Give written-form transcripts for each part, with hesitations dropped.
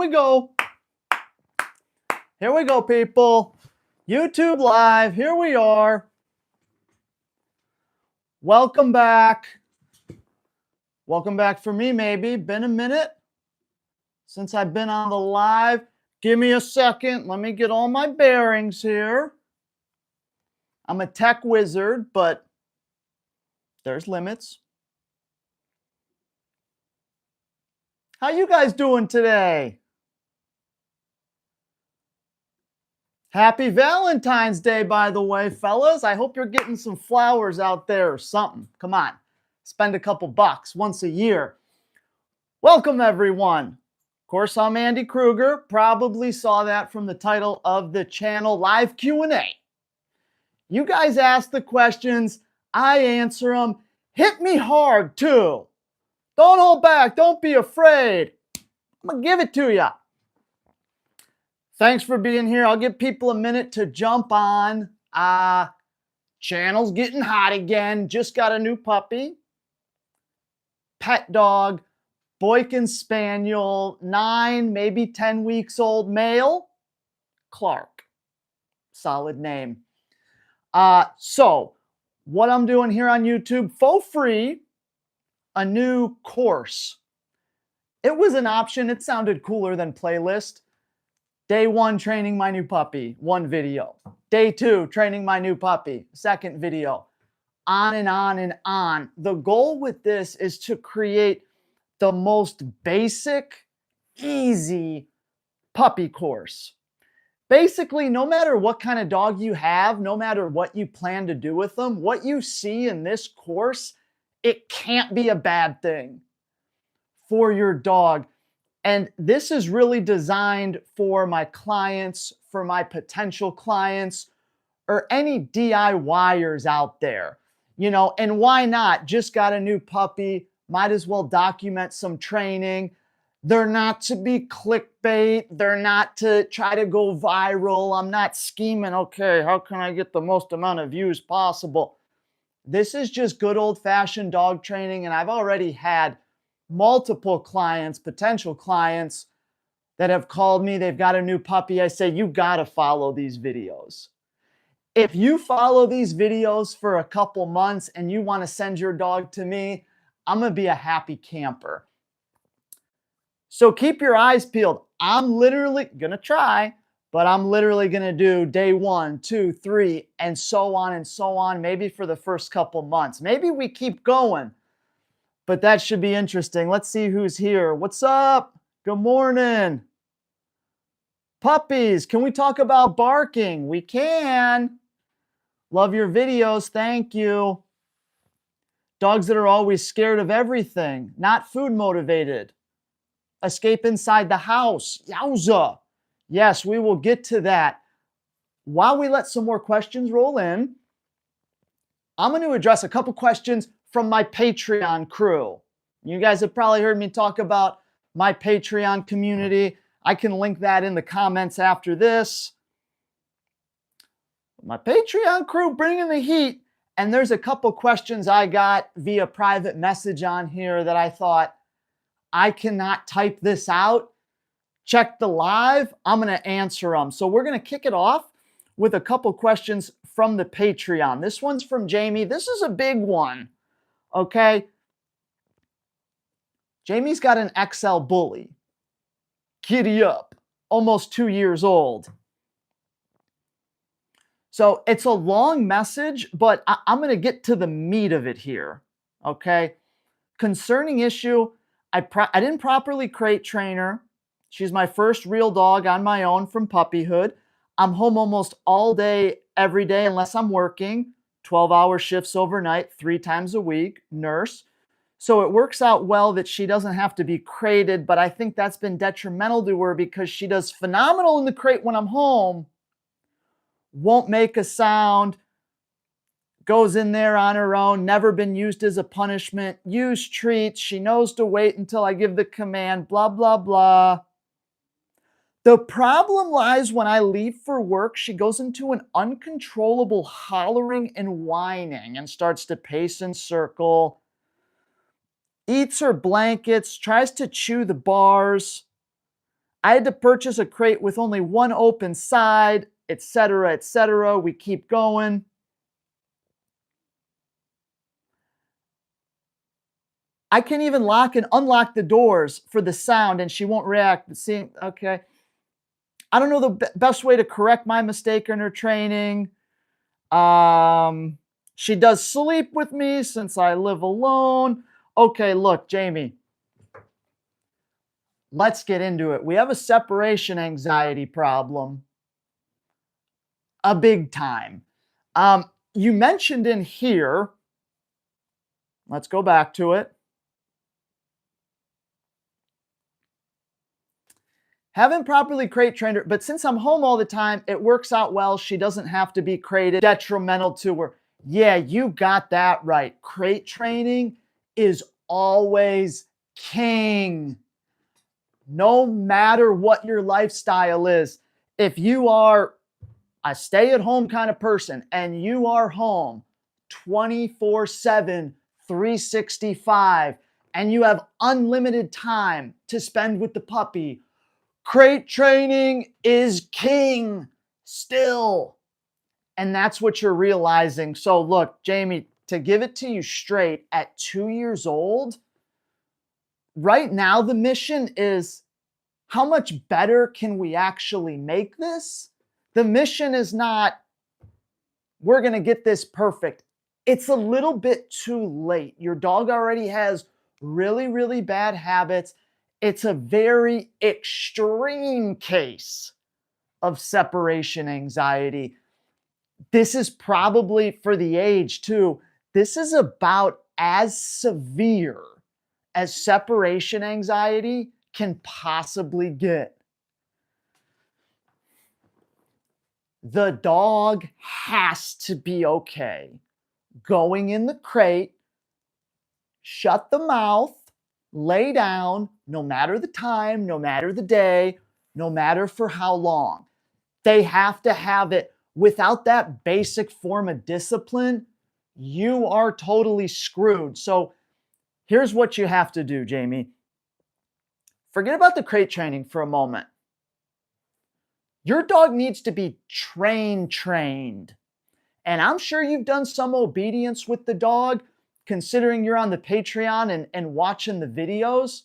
we go. Here we go, people. YouTube Live, here we are. Welcome back. Welcome back for me, maybe. Been a minute since I've been on the live. Give me a second. Let me get all my bearings here. I'm a tech wizard, but there's limits. How you guys doing today? Happy Valentine's Day, by the way, fellas. I hope you're getting some flowers out there or something. Come on, spend a couple bucks once a year. Welcome, everyone. Of course, I'm Andy Kruger. Probably saw that from the title of the channel, Live Q&A. You guys ask the questions, I answer them. Hit me hard, too. Don't hold back. Don't be afraid. I'm going to give it to you. Thanks for being here. I'll give people a minute to jump on. Channel's getting hot again. Just got a new puppy. Pet dog. Boykin Spaniel. 9, maybe 10 weeks old male. Clark. Solid name. So, what I'm doing here on YouTube, for free, a new course. It was an option. It sounded cooler than playlist. Day 1, training my new puppy, 1 video. Day 2, training my new puppy, 2nd video. On and on and on. The goal with this is to create the most basic, easy puppy course. Basically, no matter what kind of dog you have, no matter what you plan to do with them, what you see in this course, it can't be a bad thing for your dog. And this is really designed for my clients, for my potential clients, or any DIYers out there. You know, and why not? Just got a new puppy, might as well document some training. They're not to be clickbait. They're not to try to go viral. I'm not scheming, okay, how can I get the most amount of views possible? This is just good old-fashioned dog training, and I've already had multiple clients, potential clients, that have called me. They've got a new puppy. I say, you got to follow these videos. If you follow these videos for a couple months and you want to send your dog to me, I'm going to be a happy camper. So keep your eyes peeled. I'm literally going to try, but I'm literally going to do day 1, 2, 3, and so on, maybe for the first couple months. Maybe we keep going. But that should be interesting. Let's see who's here. What's up? Good morning. Puppies, can we talk about barking? We can. Love your videos. Thank you. Dogs that are always scared of everything, not food motivated. Escape inside the house. Yowza. Yes, we will get to that. While we let some more questions roll in, I'm going to address a couple questions from my Patreon crew. You guys have probably heard me talk about my Patreon community. I can link that in the comments after this. My Patreon crew bringing the heat. And there's a couple questions I got via private message on here that I thought, I cannot type this out. Check the live. I'm going to answer them. So we're going to kick it off with a couple questions from the Patreon. This one's from Jamie. This is a big one. Okay. Jamie's got an XL bully. Giddy up. Almost 2 years old. So it's a long message, but I'm going to get to the meat of it here. Okay. Concerning issue, I didn't properly crate train her. She's my first real dog on my own from puppyhood. I'm home almost all day, every day, unless I'm working. 12-hour shifts overnight, 3 times a week, nurse. So it works out well that she doesn't have to be crated, but I think that's been detrimental to her because she does phenomenal in the crate when I'm home, won't make a sound, goes in there on her own, never been used as a punishment, use treats, she knows to wait until I give the command, blah, blah, blah. The problem lies when I leave for work, she goes into an uncontrollable hollering and whining and starts to pace and circle, eats her blankets, tries to chew the bars. I had to purchase a crate with only one open side, etc., etc. We keep going. I can even lock and unlock the doors for the sound and she won't react. See, okay. I don't know the best way to correct my mistake in her training. She does sleep with me since I live alone. Okay, look, Jamie, let's get into it. We have a separation anxiety problem, a big time. You mentioned in here, let's go back to it. Haven't properly crate trained her, but since I'm home all the time, it works out well. She doesn't have to be crated, detrimental to her. Yeah, you got that right. Crate training is always king. No matter what your lifestyle is, if you are a stay-at-home kind of person and you are home 24/7, 365, and you have unlimited time to spend with the puppy, crate training is king still. And that's what you're realizing. So look, Jamie, to give it to you straight, at 2 years old, right now the mission is how much better can we actually make this? The mission is not, we're going to get this perfect. It's a little bit too late. Your dog already has really, really bad habits. It's a very extreme case of separation anxiety. This is probably for the age too. This is about as severe as separation anxiety can possibly get. The dog has to be okay going in the crate, shut the mouth, lay down, no matter the time, no matter the day, no matter for how long. They have to have it. Without that basic form of discipline, you are totally screwed. So here's what you have to do, Jamie. Forget about the crate training for a moment. Your dog needs to be trained. And I'm sure you've done some obedience with the dog, considering you're on the Patreon and watching the videos.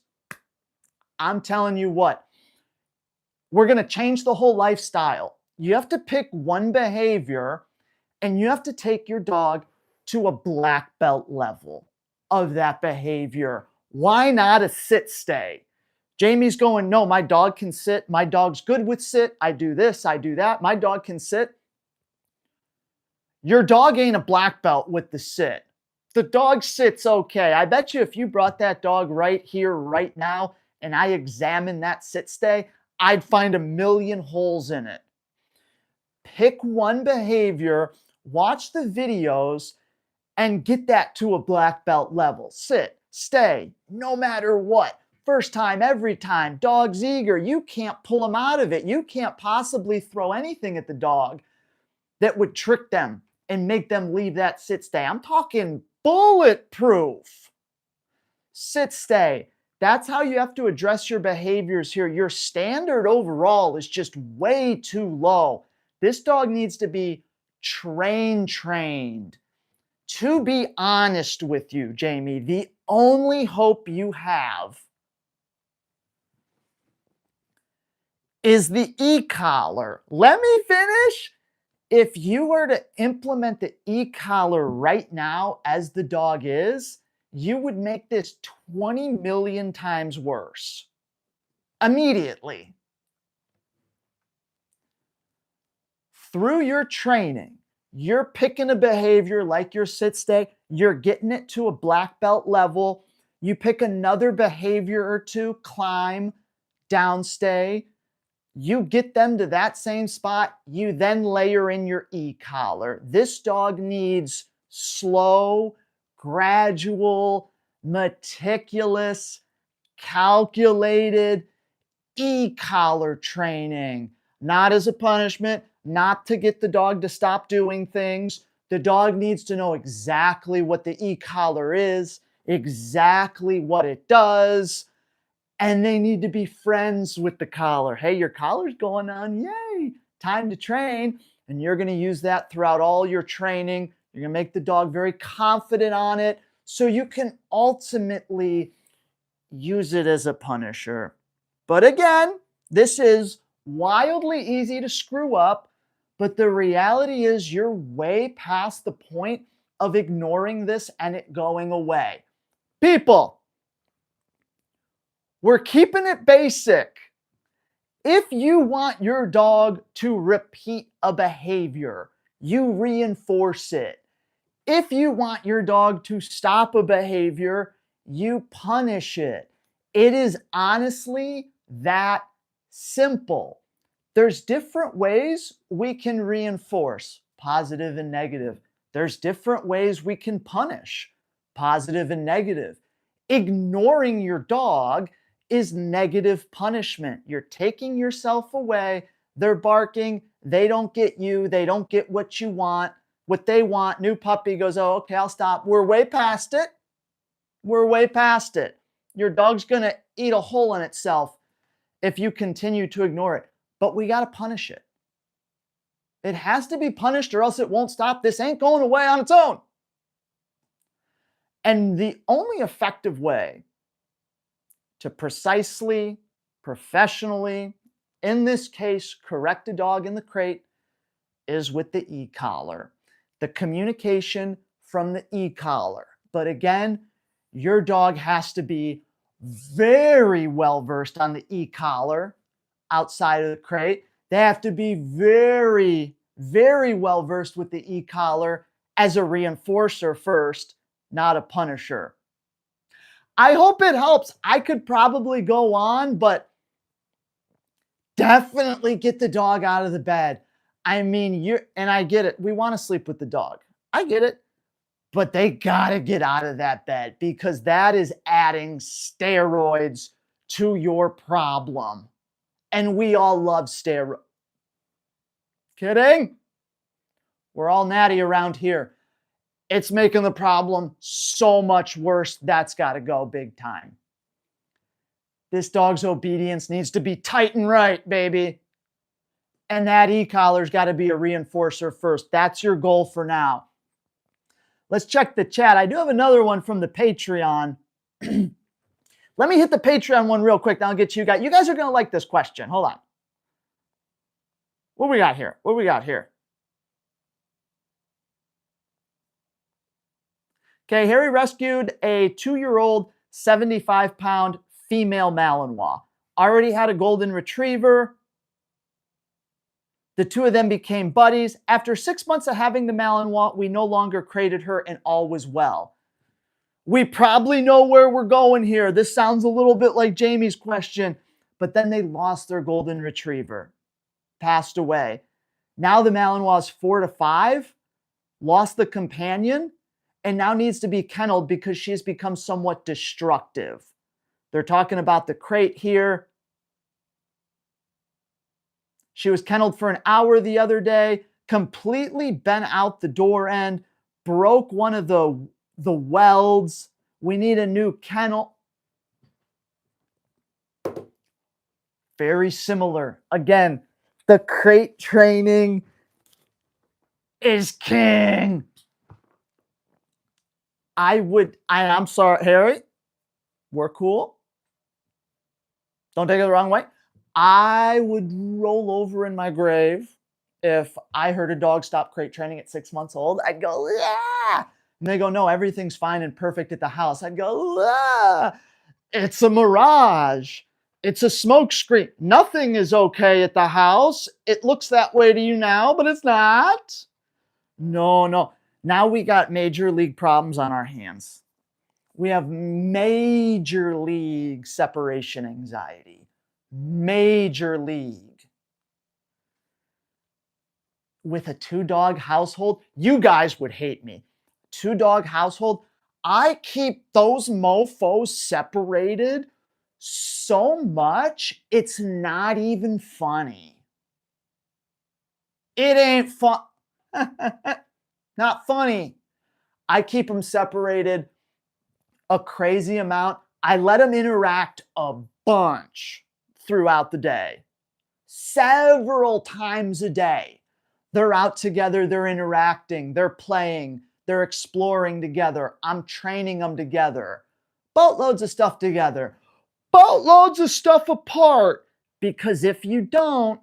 I'm telling you what, we're going to change the whole lifestyle. You have to pick one behavior and you have to take your dog to a black belt level of that behavior. Why not a sit stay? Jamie's going, no, my dog can sit. My dog's good with sit. I do this, I do that. My dog can sit. Your dog ain't a black belt with the sit. The dog sits okay. I bet you if you brought that dog right here, right now, and I examined that sit stay, I'd find a million holes in it. Pick one behavior, watch the videos, and get that to a black belt level. Sit, stay, no matter what. First time, every time. Dog's eager. You can't pull them out of it. You can't possibly throw anything at the dog that would trick them and make them leave that sit stay. I'm talking bulletproof. Sit stay. That's how you have to address your behaviors here. Your standard overall is just way too low. This dog needs to be trained. To be honest with you, Jamie, the only hope you have is the e-collar. Let me finish. If you were to implement the e-collar right now as the dog is, you would make this 20 million times worse. Immediately. Through your training, you're picking a behavior like your sit stay, you're getting it to a black belt level. You pick another behavior or two, climb, down stay. You get them to that same spot, you then layer in your e-collar. This dog needs slow, gradual, meticulous, calculated e-collar training. Not as a punishment, not to get the dog to stop doing things. The dog needs to know exactly what the e-collar is, exactly what it does, and they need to be friends with the collar. Hey, your collar's going on. Yay, time to train. And you're going to use that throughout all your training. You're going to make the dog very confident on it so you can ultimately use it as a punisher. But again, this is wildly easy to screw up, but the reality is you're way past the point of ignoring this and it going away. People, we're keeping it basic. If you want your dog to repeat a behavior, you reinforce it. If you want your dog to stop a behavior, you punish it. It is honestly that simple. There's different ways we can reinforce, positive and negative. There's different ways we can punish, positive and negative. Ignoring your dog is negative punishment. You're taking yourself away. They're barking. They don't get you. They don't get what you want, what they want. New puppy goes, oh, okay, I'll stop. We're way past it. We're way past it. Your dog's going to eat a hole in itself if you continue to ignore it. But we got to punish it. It has to be punished or else it won't stop. This ain't going away on its own. And the only effective way to precisely, professionally, in this case, correct a dog in the crate is with the e-collar. The communication from the e-collar. But again, your dog has to be very well versed on the e-collar outside of the crate. They have to be very, very well versed with the e-collar as a reinforcer first, not a punisher. I hope it helps. I could probably go on, but definitely get the dog out of the bed. I mean, and I get it. We want to sleep with the dog. I get it. But they got to get out of that bed because that is adding steroids to your problem. And we all love steroids. Kidding? We're all natty around here. It's making the problem so much worse. That's got to go big time. This dog's obedience needs to be tight and right, baby. And that e-collar's got to be a reinforcer first. That's your goal for now. Let's check the chat. I do have another one from the Patreon. Let me hit the Patreon one real quick. Then I'll get you guys. You guys are going to like this question. Hold on. What we got here? What we got here? Okay, Harry rescued a 2-year-old, 75-pound female Malinois. Already had a golden retriever. The two of them became buddies. After 6 months of having the Malinois, we no longer crated her and all was well. We probably know where we're going here. This sounds a little bit like Jamie's question, but then they lost their golden retriever, passed away. Now the Malinois is 4 to 5, lost the companion, and now needs to be kenneled because she has become somewhat destructive. They're talking about the crate here. She was kenneled for an hour the other day, completely bent out the door end, broke one of the welds. We need a new kennel. Very similar. Again, the crate training is king. I'm sorry, Harry. We're cool. Don't take it the wrong way. I would roll over in my grave if I heard a dog stop crate training at 6 months old. I'd go, yeah. And they go, no, everything's fine and perfect at the house. I'd go, ah. It's a mirage. It's a smokescreen. Nothing is okay at the house. It looks that way to you now, but it's not. No. Now we got major league problems on our hands. We have major league separation anxiety. Major league. With a 2-dog household, you guys would hate me. 2-dog household, I keep those mofos separated so much, it's not even funny. It ain't fun. Not funny. I keep them separated a crazy amount. I let them interact a bunch throughout the day, several times a day. They're out together, they're interacting, they're playing, they're exploring together. I'm training them together. Boatloads of stuff together, boatloads of stuff apart. Because if you don't,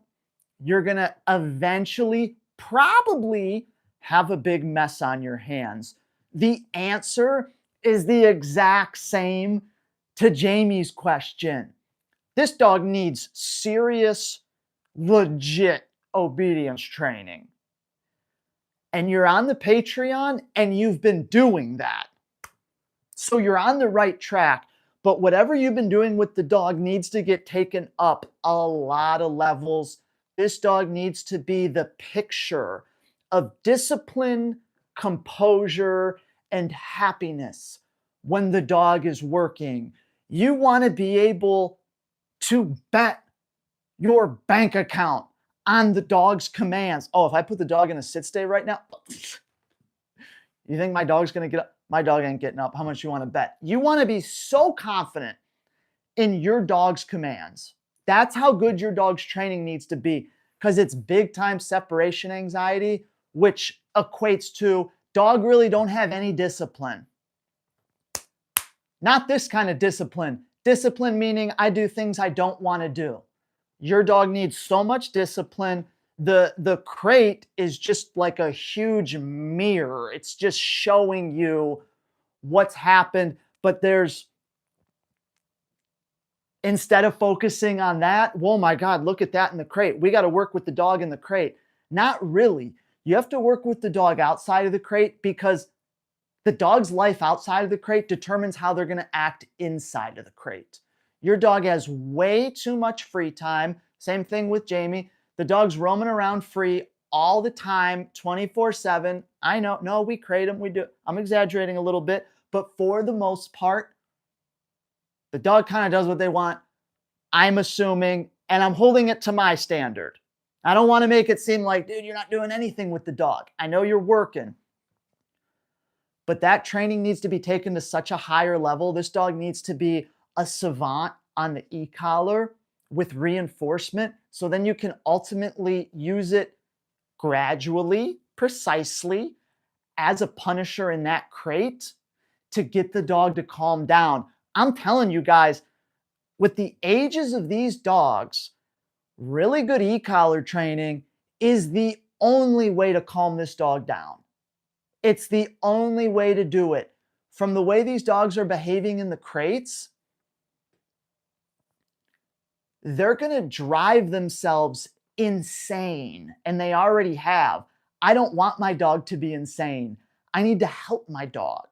you're going to eventually probably have a big mess on your hands. The answer is the exact same to Jamie's question. This dog needs serious, legit obedience training. And you're on the Patreon and you've been doing that. So you're on the right track. But whatever you've been doing with the dog needs to get taken up a lot of levels. This dog needs to be the picture of discipline, composure, and happiness when the dog is working. You want to be able to bet your bank account on the dog's commands. Oh, if I put the dog in a sit stay right now, you think my dog's going to get up? My dog ain't getting up. How much you want to bet? You want to be so confident in your dog's commands. That's how good your dog's training needs to be, because it's big time separation anxiety, which equates to dog really don't have any discipline. Not this kind of discipline. Discipline meaning I do things I don't want to do. Your dog needs so much discipline. The crate is just like a huge mirror. It's just showing you what's happened. But instead of focusing on that, oh my God, look at that in the crate. We got to work with the dog in the crate. Not really. You have to work with the dog outside of the crate, because the dog's life outside of the crate determines how they're going to act inside of the crate. Your dog has way too much free time. Same thing with Jamie. The dog's roaming around free all the time, 24/7. I know, no, we crate them, we do. I'm exaggerating a little bit, but for the most part, the dog kind of does what they want, I'm assuming, and I'm holding it to my standard. I don't want to make it seem like, dude, you're not doing anything with the dog. I know you're working. But that training needs to be taken to such a higher level. This dog needs to be a savant on the e-collar with reinforcement. So then you can ultimately use it gradually, precisely, as a punisher in that crate to get the dog to calm down. I'm telling you guys, with the ages of these dogs, really good e-collar training is the only way to calm this dog down. It's the only way to do it. From the way these dogs are behaving in the crates, they're going to drive themselves insane, and they already have. I don't want my dog to be insane. I need to help my dog.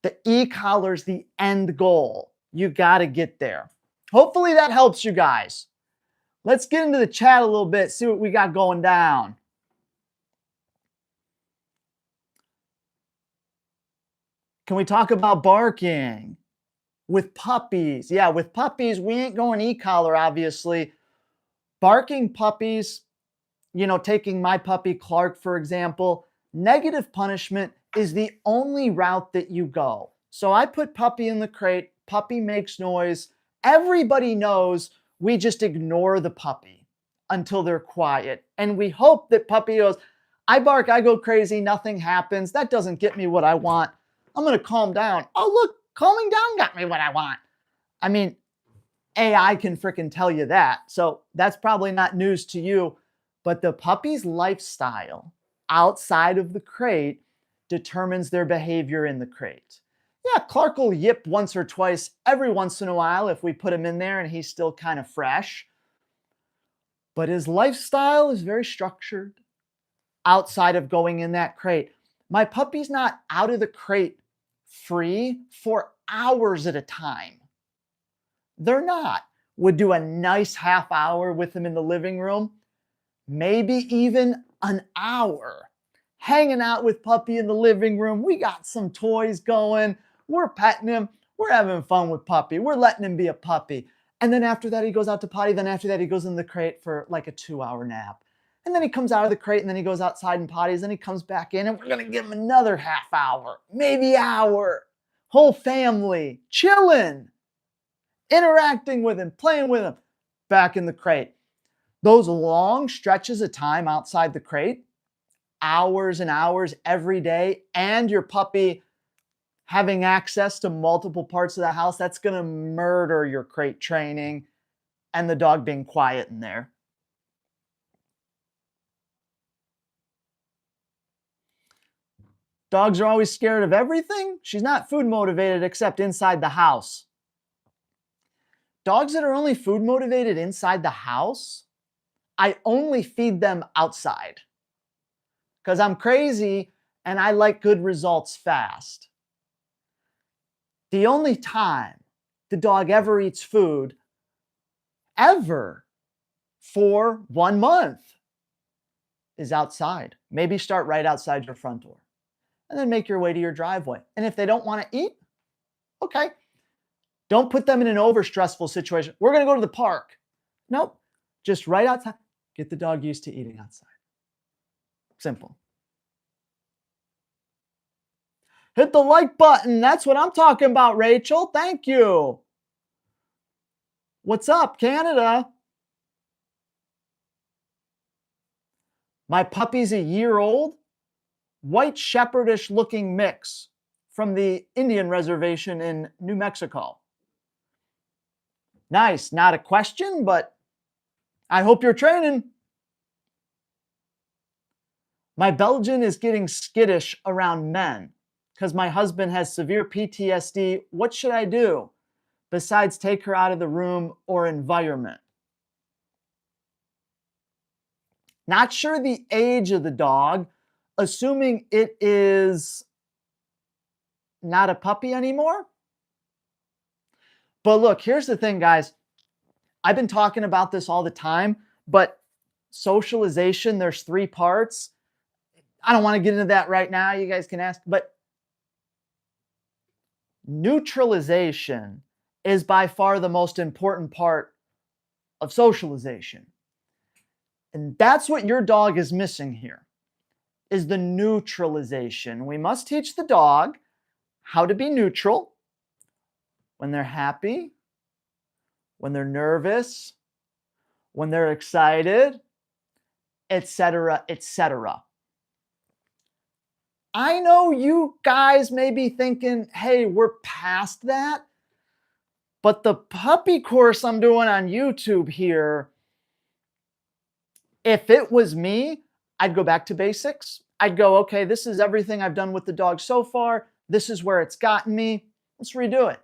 The e-collar's the end goal. You got to get there. Hopefully that helps you guys. Let's get into the chat a little bit, see what we got going down. Can we talk about barking with puppies? Yeah, with puppies, we ain't going e-collar, obviously. Barking puppies, taking my puppy Clark, for example, negative punishment is the only route that you go. So I put puppy in the crate, puppy makes noise. Everybody knows we just ignore the puppy until they're quiet. And we hope that puppy goes, I bark, I go crazy, nothing happens. That doesn't get me what I want. I'm going to calm down. Oh, look, calming down got me what I want. I mean, AI can freaking tell you that. So that's probably not news to you. But the puppy's lifestyle outside of the crate determines their behavior in the crate. Yeah, Clark will yip once or twice every once in a while if we put him in there and he's still kind of fresh. But his lifestyle is very structured outside of going in that crate. My puppy's not out of the crate free for hours at a time. They're not. Would do a nice half hour with him in the living room, maybe even an hour. Hanging out with puppy in the living room. We got some toys going. We're petting him. We're having fun with puppy. We're letting him be a puppy. And then after that, he goes out to potty. Then after that, he goes in the crate for like a 2-hour nap. And then he comes out of the crate and then he goes outside and potties. And he comes back in and we're going to give him another half hour, maybe hour. Whole family chilling. interacting with him, playing with him, back in the crate. Those long stretches of time outside the crate, hours and hours every day, and your puppy having access to multiple parts of the house, that's going to murder your crate training and the dog being quiet in there. Dogs are always scared of everything. She's not food motivated except inside the house. Dogs that are only food motivated inside the house, I only feed them outside because I'm crazy and I like good results fast. The only time the dog ever eats food, ever, for 1 month is outside. Maybe start right outside your front door and then make your way to your driveway. And if they don't want to eat, okay. Don't put them in an over-stressful situation. We're going to go to the park. Nope. Just right outside. Get the dog used to eating outside. Simple. Hit the like button. That's what I'm talking about, Rachel. Thank you. What's up, Canada? My puppy's a year old. White shepherdish looking mix from the Indian reservation in New Mexico. Nice. Not a question, but I hope you're training. My Belgian is getting skittish around men because my husband has severe PTSD. What should I do besides take her out of the room or environment? Not sure the age of the dog, assuming it is not a puppy anymore. But look, here's the thing, guys. I've been talking about this all the time, but socialization, there's 3 parts. I don't want to get into that right now. You guys can ask, but neutralization is by far the most important part of socialization. And that's what your dog is missing here, is the neutralization. We must teach the dog how to be neutral when they're happy, when they're nervous, when they're excited, etc., etc. I know you guys may be thinking, hey, we're past that. But the puppy course I'm doing on YouTube here, if it was me, I'd go back to basics. I'd go, okay, this is everything I've done with the dog so far. This is where it's gotten me. Let's redo it.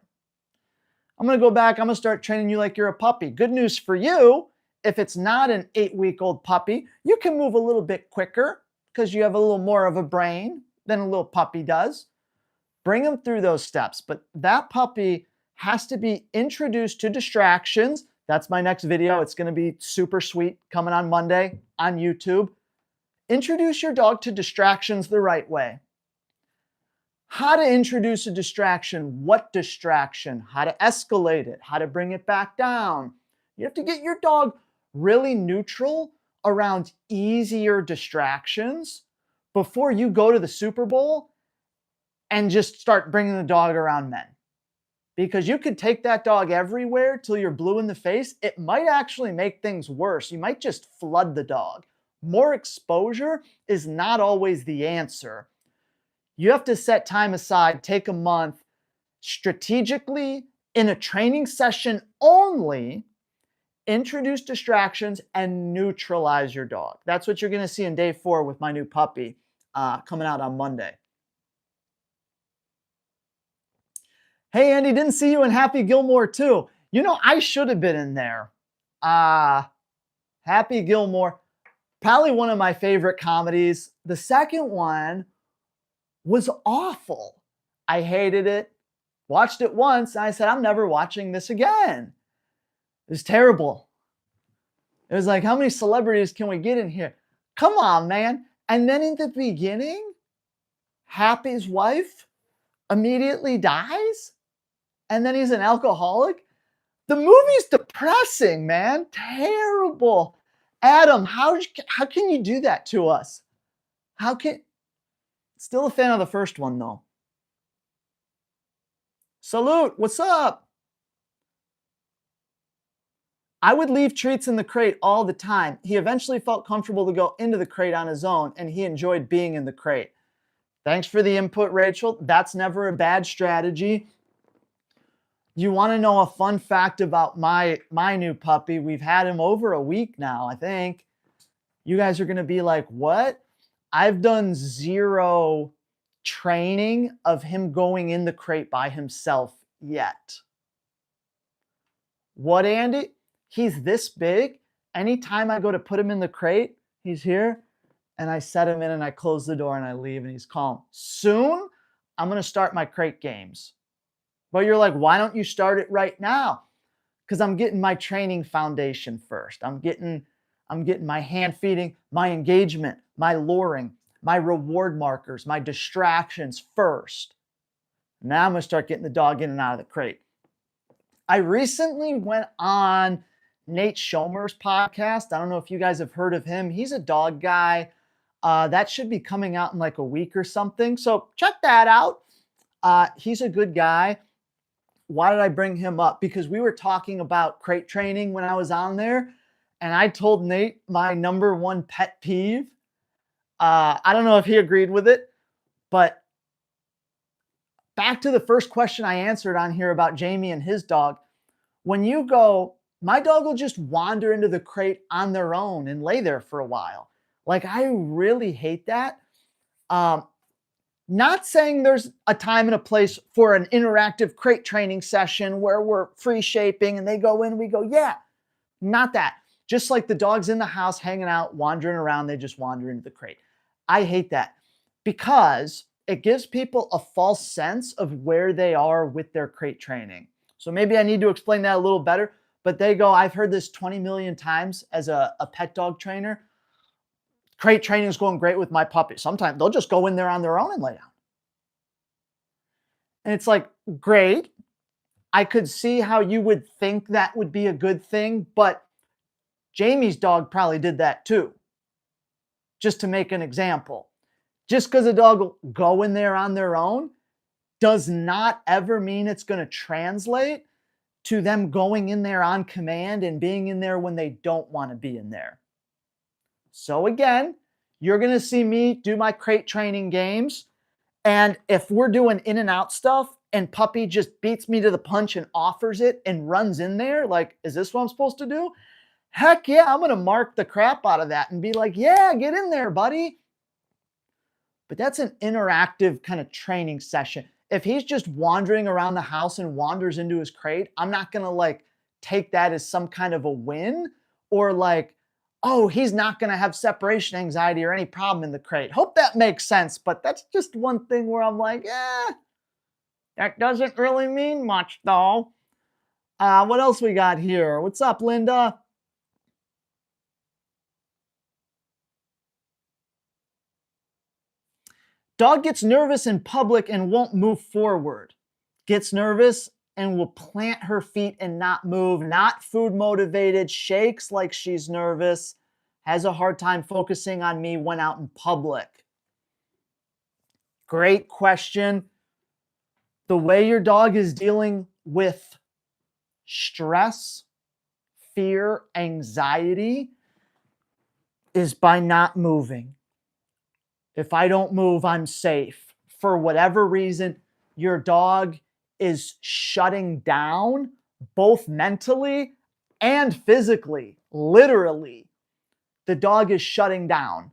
I'm going to go back. I'm going to start training you like you're a puppy. Good news for you. If it's not an 8-week-old puppy, you can move a little bit quicker because you have a little more of a brain than a little puppy does. Bring them through those steps. But that puppy has to be introduced to distractions. That's my next video. It's going to be super sweet, coming on Monday on YouTube. Introduce your dog to distractions the right way. How to introduce a distraction, what distraction, how to escalate it, how to bring it back down. You have to get your dog really neutral around easier distractions before you go to the Super Bowl and just start bringing the dog around men. Because you could take that dog everywhere till you're blue in the face. It might actually make things worse. You might just flood the dog. More exposure is not always the answer. You have to set time aside, take a month, strategically in a training session only, introduce distractions and neutralize your dog. That's what you're going to see in day 4 with my new puppy coming out on Monday. Hey, Andy, didn't see you in Happy Gilmore too. You know, I should have been in there. Happy Gilmore, probably one of my favorite comedies. The second one was awful. I hated it. Watched it once, and I said, I'm never watching this again. It was terrible. It was like, how many celebrities can we get in here? Come on, man. And then in the beginning, Happy's wife immediately dies, and then he's an alcoholic. The movie's depressing, man. Terrible. Adam, how can you do that to us? Still a fan of the first one, though. Salute, what's up? I would leave treats in the crate all the time. He eventually felt comfortable to go into the crate on his own, and he enjoyed being in the crate. Thanks for the input, Rachel. That's never a bad strategy. You want to know a fun fact about my new puppy? We've had him over a week now, I think. You guys are going to be like, what? I've done 0 training of him going in the crate by himself yet. What, Andy? He's this big. Anytime I go to put him in the crate, he's here, and I set him in and I close the door and I leave and he's calm. Soon, I'm going to start my crate games. But you're like, why don't you start it right now? Because I'm getting my training foundation first. I'm getting my hand feeding, my engagement, my luring, my reward markers, my distractions first. Now I'm going to start getting the dog in and out of the crate. I recently went on Nate Schomer's podcast. I don't know if you guys have heard of him. He's a dog guy. That should be coming out in like a week or something. So check that out. He's a good guy. Why did I bring him up? Because we were talking about crate training when I was on there. And I told Nate my number 1 pet peeve. I don't know if he agreed with it, but back to the first question I answered on here about Jamie and his dog. When you go, my dog will just wander into the crate on their own and lay there for a while. Like, I really hate that. Not saying there's a time and a place for an interactive crate training session where we're free shaping and they go in, we go, yeah, not that. Just like the dog's in the house hanging out, wandering around, they just wander into the crate. I hate that because it gives people a false sense of where they are with their crate training. So maybe I need to explain that a little better, but they go, I've heard this 20 million times as a pet dog trainer. Crate training is going great with my puppy. Sometimes they'll just go in there on their own and lay down. And it's like, great. I could see how you would think that would be a good thing, but Jamie's dog probably did that too. Just to make an example. Just because a dog will go in there on their own does not ever mean it's going to translate to them going in there on command and being in there when they don't want to be in there. So again, you're going to see me do my crate training games. And if we're doing in and out stuff and puppy just beats me to the punch and offers it and runs in there, like, is this what I'm supposed to do? Heck yeah, I'm going to mark the crap out of that and be like, yeah, get in there, buddy. But that's an interactive kind of training session. If he's just wandering around the house and wanders into his crate, I'm not going to like take that as some kind of a win or like, oh, he's not going to have separation anxiety or any problem in the crate. Hope that makes sense. But that's just one thing where I'm like, that doesn't really mean much though. What else we got here? What's up, Linda? Dog gets nervous in public and won't move forward. Gets nervous and will plant her feet and not move. Not food motivated. Shakes like she's nervous. Has a hard time focusing on me when out in public. Great question. The way your dog is dealing with stress, fear, anxiety is by not moving. If I don't move, I'm safe. For whatever reason, your dog is shutting down, both mentally and physically, literally. The dog is shutting down.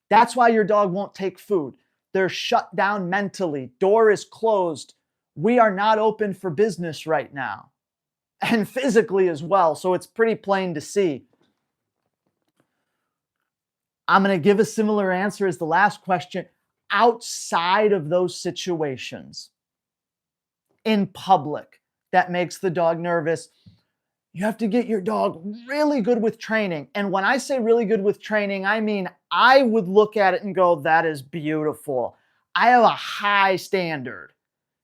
That's why your dog won't take food. They're shut down mentally. Door is closed. We are not open for business right now. And physically as well. So it's pretty plain to see. I'm going to give a similar answer as the last question. Outside of those situations, in public, that makes the dog nervous, you have to get your dog really good with training. And when I say really good with training, I mean, I would look at it and go, that is beautiful. I have a high standard.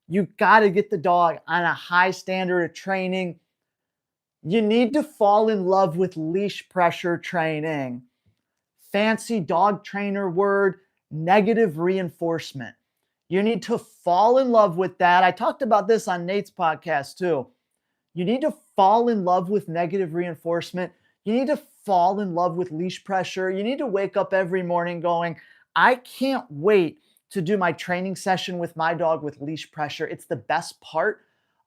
You got to get the dog on a high standard of training. You need to fall in love with leash pressure training. Fancy dog trainer word, negative reinforcement. You need to fall in love with that. I talked about this on Nate's podcast too. You need to fall in love with negative reinforcement. You need to fall in love with leash pressure. You need to wake up every morning going, I can't wait to do my training session with my dog with leash pressure. It's the best part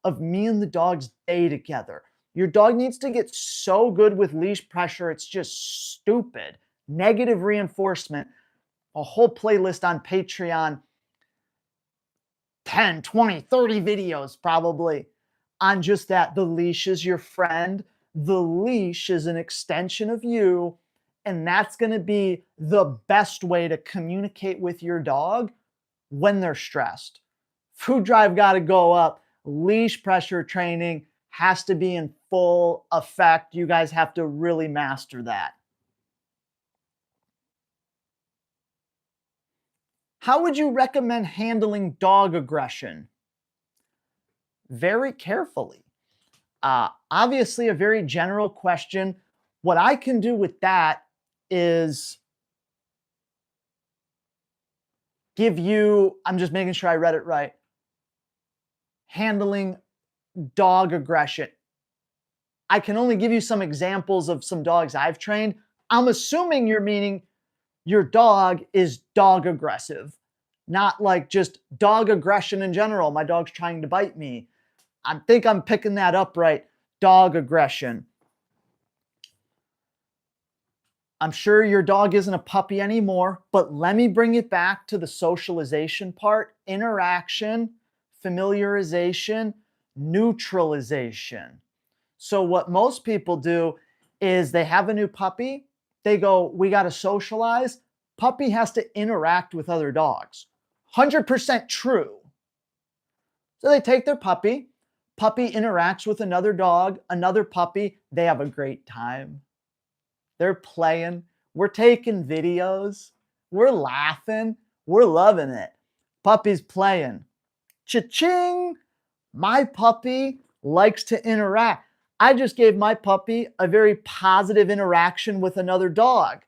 of me and the dog's day together. Your dog needs to get so good with leash pressure, it's just stupid. Negative reinforcement, a whole playlist on Patreon, 10, 20, 30 videos probably on just that. The leash is your friend. The leash is an extension of you. And that's going to be the best way to communicate with your dog when they're stressed. Food drive got to go up. Leash pressure training has to be in full effect. You guys have to really master that. How would you recommend handling dog aggression? Very carefully. Obviously, a very general question. What I can do with that is give you, I'm just making sure I read it right, handling dog aggression. I can only give you some examples of some dogs I've trained. I'm assuming you're meaning your dog is dog aggressive, not like just dog aggression in general. My dog's trying to bite me. I think I'm picking that up right. Dog aggression. I'm sure your dog isn't a puppy anymore, but let me bring it back to the socialization part, interaction, familiarization, neutralization. So what most people do is they have a new puppy, they go, we got to socialize. Puppy has to interact with other dogs. 100% true. So they take their puppy, puppy interacts with another dog, another puppy, they have a great time. They're playing, we're taking videos, we're laughing, we're loving it. Puppy's playing. Cha-ching! My puppy likes to interact. I just gave my puppy a very positive interaction with another dog.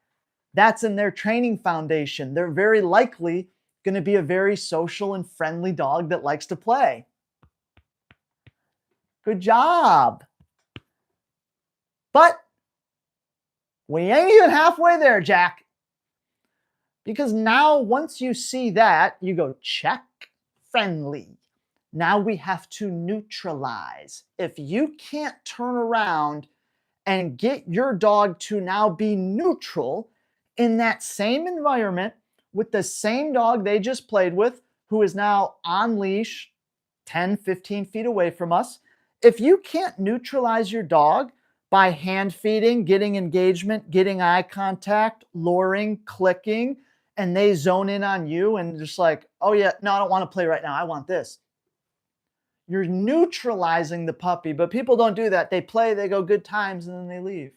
That's in their training foundation. They're very likely going to be a very social and friendly dog that likes to play. Good job. But we ain't even halfway there, Jack. Because now once you see that, you go, check, friendly. Now we have to neutralize. If you can't turn around and get your dog to now be neutral in that same environment with the same dog they just played with, who is now on leash 10, 15 feet away from us, if you can't neutralize your dog by hand feeding, getting engagement, getting eye contact, luring, clicking, and they zone in on you and just like, oh yeah, no, I don't want to play right now. I want this. You're neutralizing the puppy, but people don't do that. They play, they go good times, and then they leave.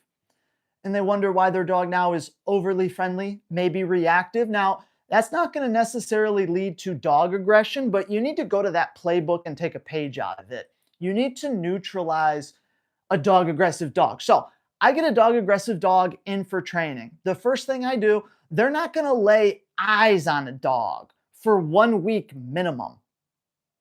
And they wonder why their dog now is overly friendly, maybe reactive. Now, that's not going to necessarily lead to dog aggression, but you need to go to that playbook and take a page out of it. You need to neutralize a dog aggressive dog. So I get a dog aggressive dog in for training. The first thing I do, they're not going to lay eyes on a dog for 1 week minimum.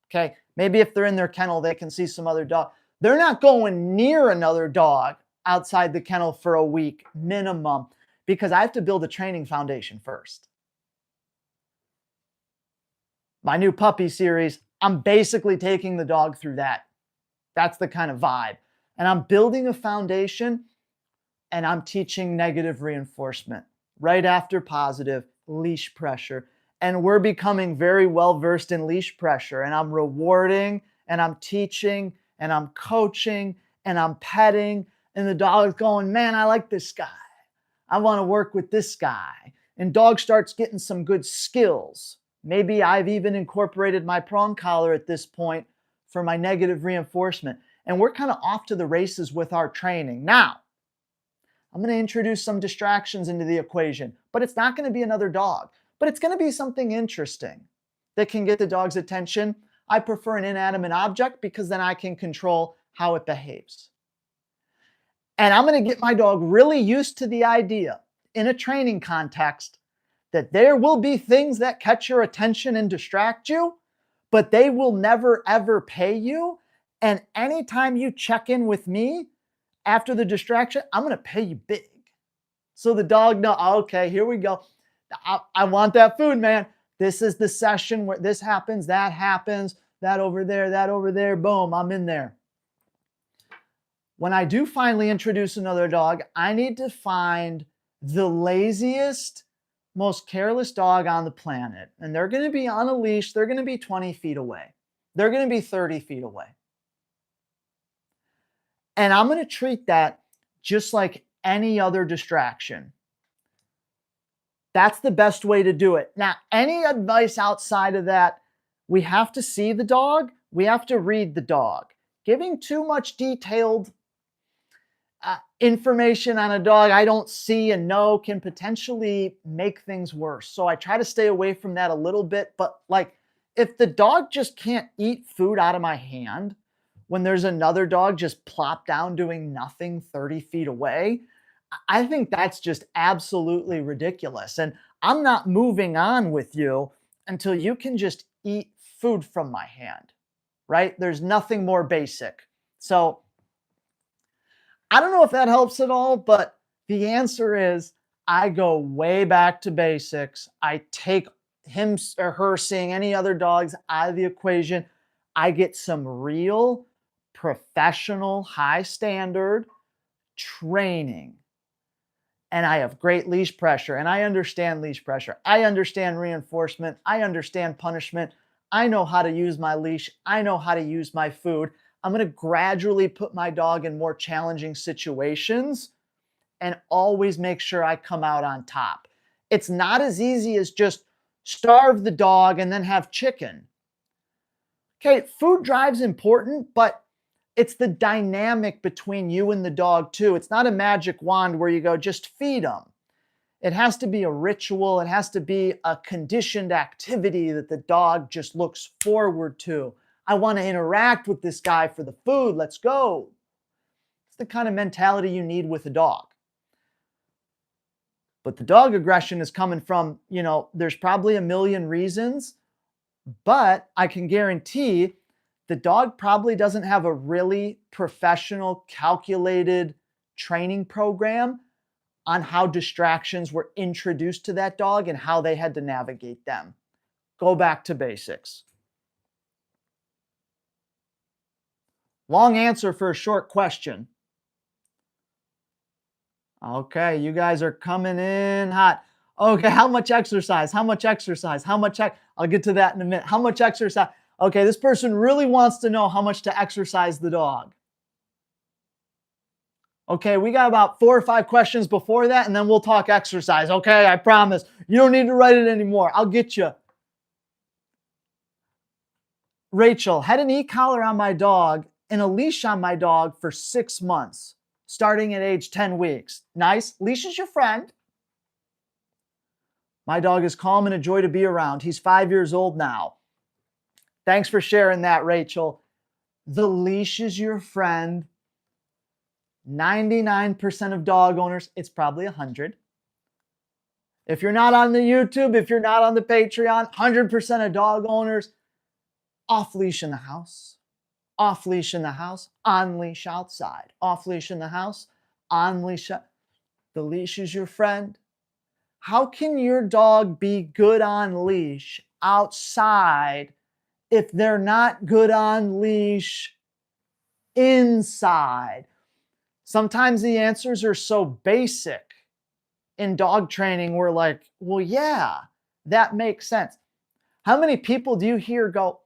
Okay, maybe if they're in their kennel, they can see some other dog. They're not going near another dog outside the kennel for a week minimum because I have to build a training foundation first. My new puppy series, I'm basically taking the dog through that. That's the kind of vibe. And I'm building a foundation and I'm teaching negative reinforcement right after positive, leash pressure. And we're becoming very well versed in leash pressure. And I'm rewarding and I'm teaching and I'm coaching and I'm petting. And the dog is going, man, I like this guy. I want to work with this guy. And dog starts getting some good skills. Maybe I've even incorporated my prong collar at this point for my negative reinforcement. And we're kind of off to the races with our training. Now, I'm going to introduce some distractions into the equation, but it's not going to be another dog. But it's going to be something interesting that can get the dog's attention. I prefer an inanimate object because then I can control how it behaves. And I'm going to get my dog really used to the idea in a training context that there will be things that catch your attention and distract you, but they will never ever pay you. And anytime you check in with me after the distraction, I'm going to pay you big. So the dog know, okay, here we go. I want that food, man. This is the session where this happens, that over there, boom, I'm in there. When I do finally introduce another dog, I need to find the laziest, most careless dog on the planet. And they're going to be on a leash. They're going to be 20 feet away. They're going to be 30 feet away. And I'm going to treat that just like any other distraction. That's the best way to do it. Now, any advice outside of that, we have to see the dog. We have to read the dog. Giving too much detailed information on a dog I don't see and know can potentially make things worse. So I try to stay away from that a little bit. But like, if the dog just can't eat food out of my hand when there's another dog just plopped down doing nothing 30 feet away, I think that's just absolutely ridiculous. And I'm not moving on with you until you can just eat food from my hand, right? There's nothing more basic. So I don't know if that helps at all, but the answer is I go way back to basics. I take him or her seeing any other dogs out of the equation. I get some real professional, high standard training. And I have great leash pressure, and I understand leash pressure. I understand reinforcement. I understand punishment. I know how to use my leash. I know how to use my food. I'm going to gradually put my dog in more challenging situations and always make sure I come out on top. It's not as easy as just starve the dog and then have chicken. Okay, food drive's important, but it's the dynamic between you and the dog too. It's not a magic wand where you go, just feed them. It has to be a ritual. It has to be a conditioned activity that the dog just looks forward to. I want to interact with this guy for the food. Let's go. It's the kind of mentality you need with a dog. But the dog aggression is coming from, there's probably a million reasons, but I can guarantee the dog probably doesn't have a really professional, calculated training program on how distractions were introduced to that dog and how they had to navigate them. Go back to basics. Long answer for a short question. Okay, you guys are coming in hot. Okay, how much exercise? How much exercise? How much? I'll get to that in a minute. How much exercise? Okay, this person really wants to know how much to exercise the dog. Okay, we got about 4 or 5 questions before that, and then we'll talk exercise. Okay, I promise. You don't need to write it anymore. I'll get you. Rachel, had an e-collar on my dog and a leash on my dog for 6 months, starting at age 10 weeks. Nice. Leash is your friend. My dog is calm and a joy to be around. He's 5 years old now. Thanks for sharing that, Rachel. The leash is your friend. 99% of dog owners, it's probably 100. If you're not on the YouTube, if you're not on the Patreon, 100% of dog owners, off leash in the house, off leash in the house, on leash outside, off leash in the house, on leash. The leash is your friend. How can your dog be good on leash outside if they're not good on leash inside? Sometimes the answers are so basic in dog training, we're like, well, yeah, that makes sense. How many people do you hear go,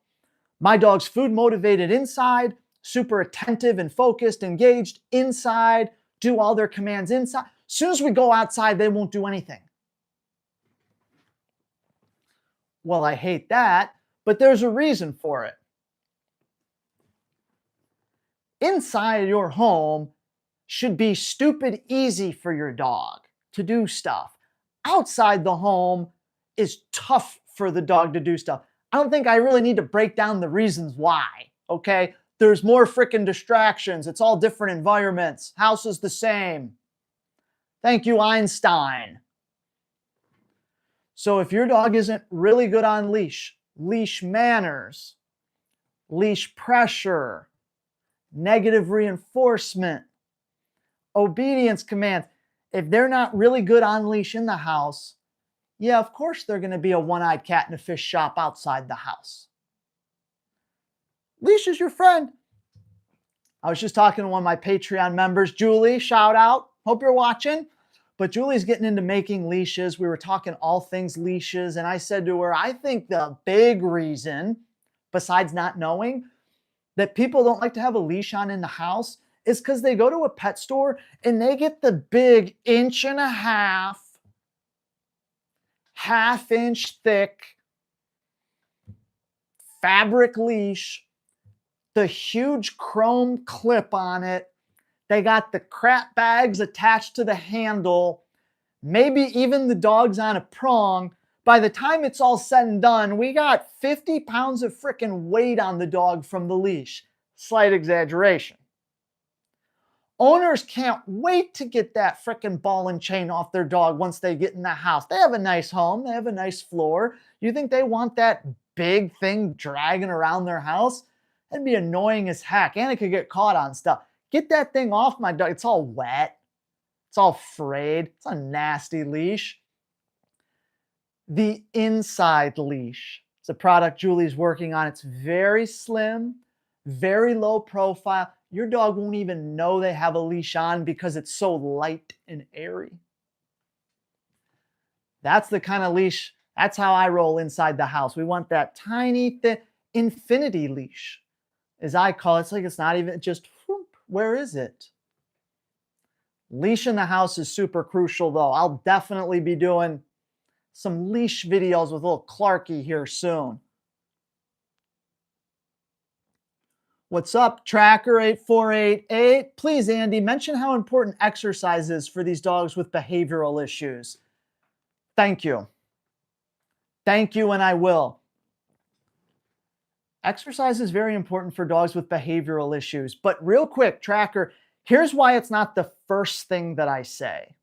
my dog's food motivated inside, super attentive and focused, engaged inside, do all their commands inside. As soon as we go outside, they won't do anything. Well, I hate that, but there's a reason for it. Inside your home should be stupid easy for your dog to do stuff. Outside the home is tough for the dog to do stuff. I don't think I really need to break down the reasons why, okay? There's more freaking distractions. It's all different environments. House is the same. Thank you, Einstein. So if your dog isn't really good on leash, leash manners, leash pressure, negative reinforcement, obedience commands. If they're not really good on leash in the house, yeah, of course they're going to be a one-eyed cat in a fish shop outside the house. Leash is your friend. I was just talking to one of my Patreon members, Julie, shout out. Hope you're watching. But Julie's getting into making leashes. We were talking all things leashes. And I said to her, I think the big reason, besides not knowing, that people don't like to have a leash on in the house is because they go to a pet store and they get the big 1.5 inch, half-inch thick fabric leash, the huge chrome clip on it. They got the crap bags attached to the handle, maybe even the dog's on a prong. By the time it's all said and done, we got 50 pounds of freaking weight on the dog from the leash. Slight exaggeration. Owners can't wait to get that freaking ball and chain off their dog once they get in the house. They have a nice home. They have a nice floor. You think they want that big thing dragging around their house? That'd be annoying as heck. And it could get caught on stuff. Get that thing off my dog. It's all wet. It's all frayed. It's a nasty leash. The Inside Leash. It's a product Julie's working on. It's very slim, very low profile. Your dog won't even know they have a leash on because it's so light and airy. That's the kind of leash, that's how I roll inside the house. We want that tiny, thin, infinity leash, as I call it. It's like it's not even just, whoop, where is it? Leash in the house is super crucial though. I'll definitely be doing some leash videos with little Clarky here soon. What's up, Tracker8488? Please, Andy, mention how important exercise is for these dogs with behavioral issues. Thank you. Thank you, and I will. Exercise is very important for dogs with behavioral issues. But real quick, Tracker, here's why it's not the first thing that I say.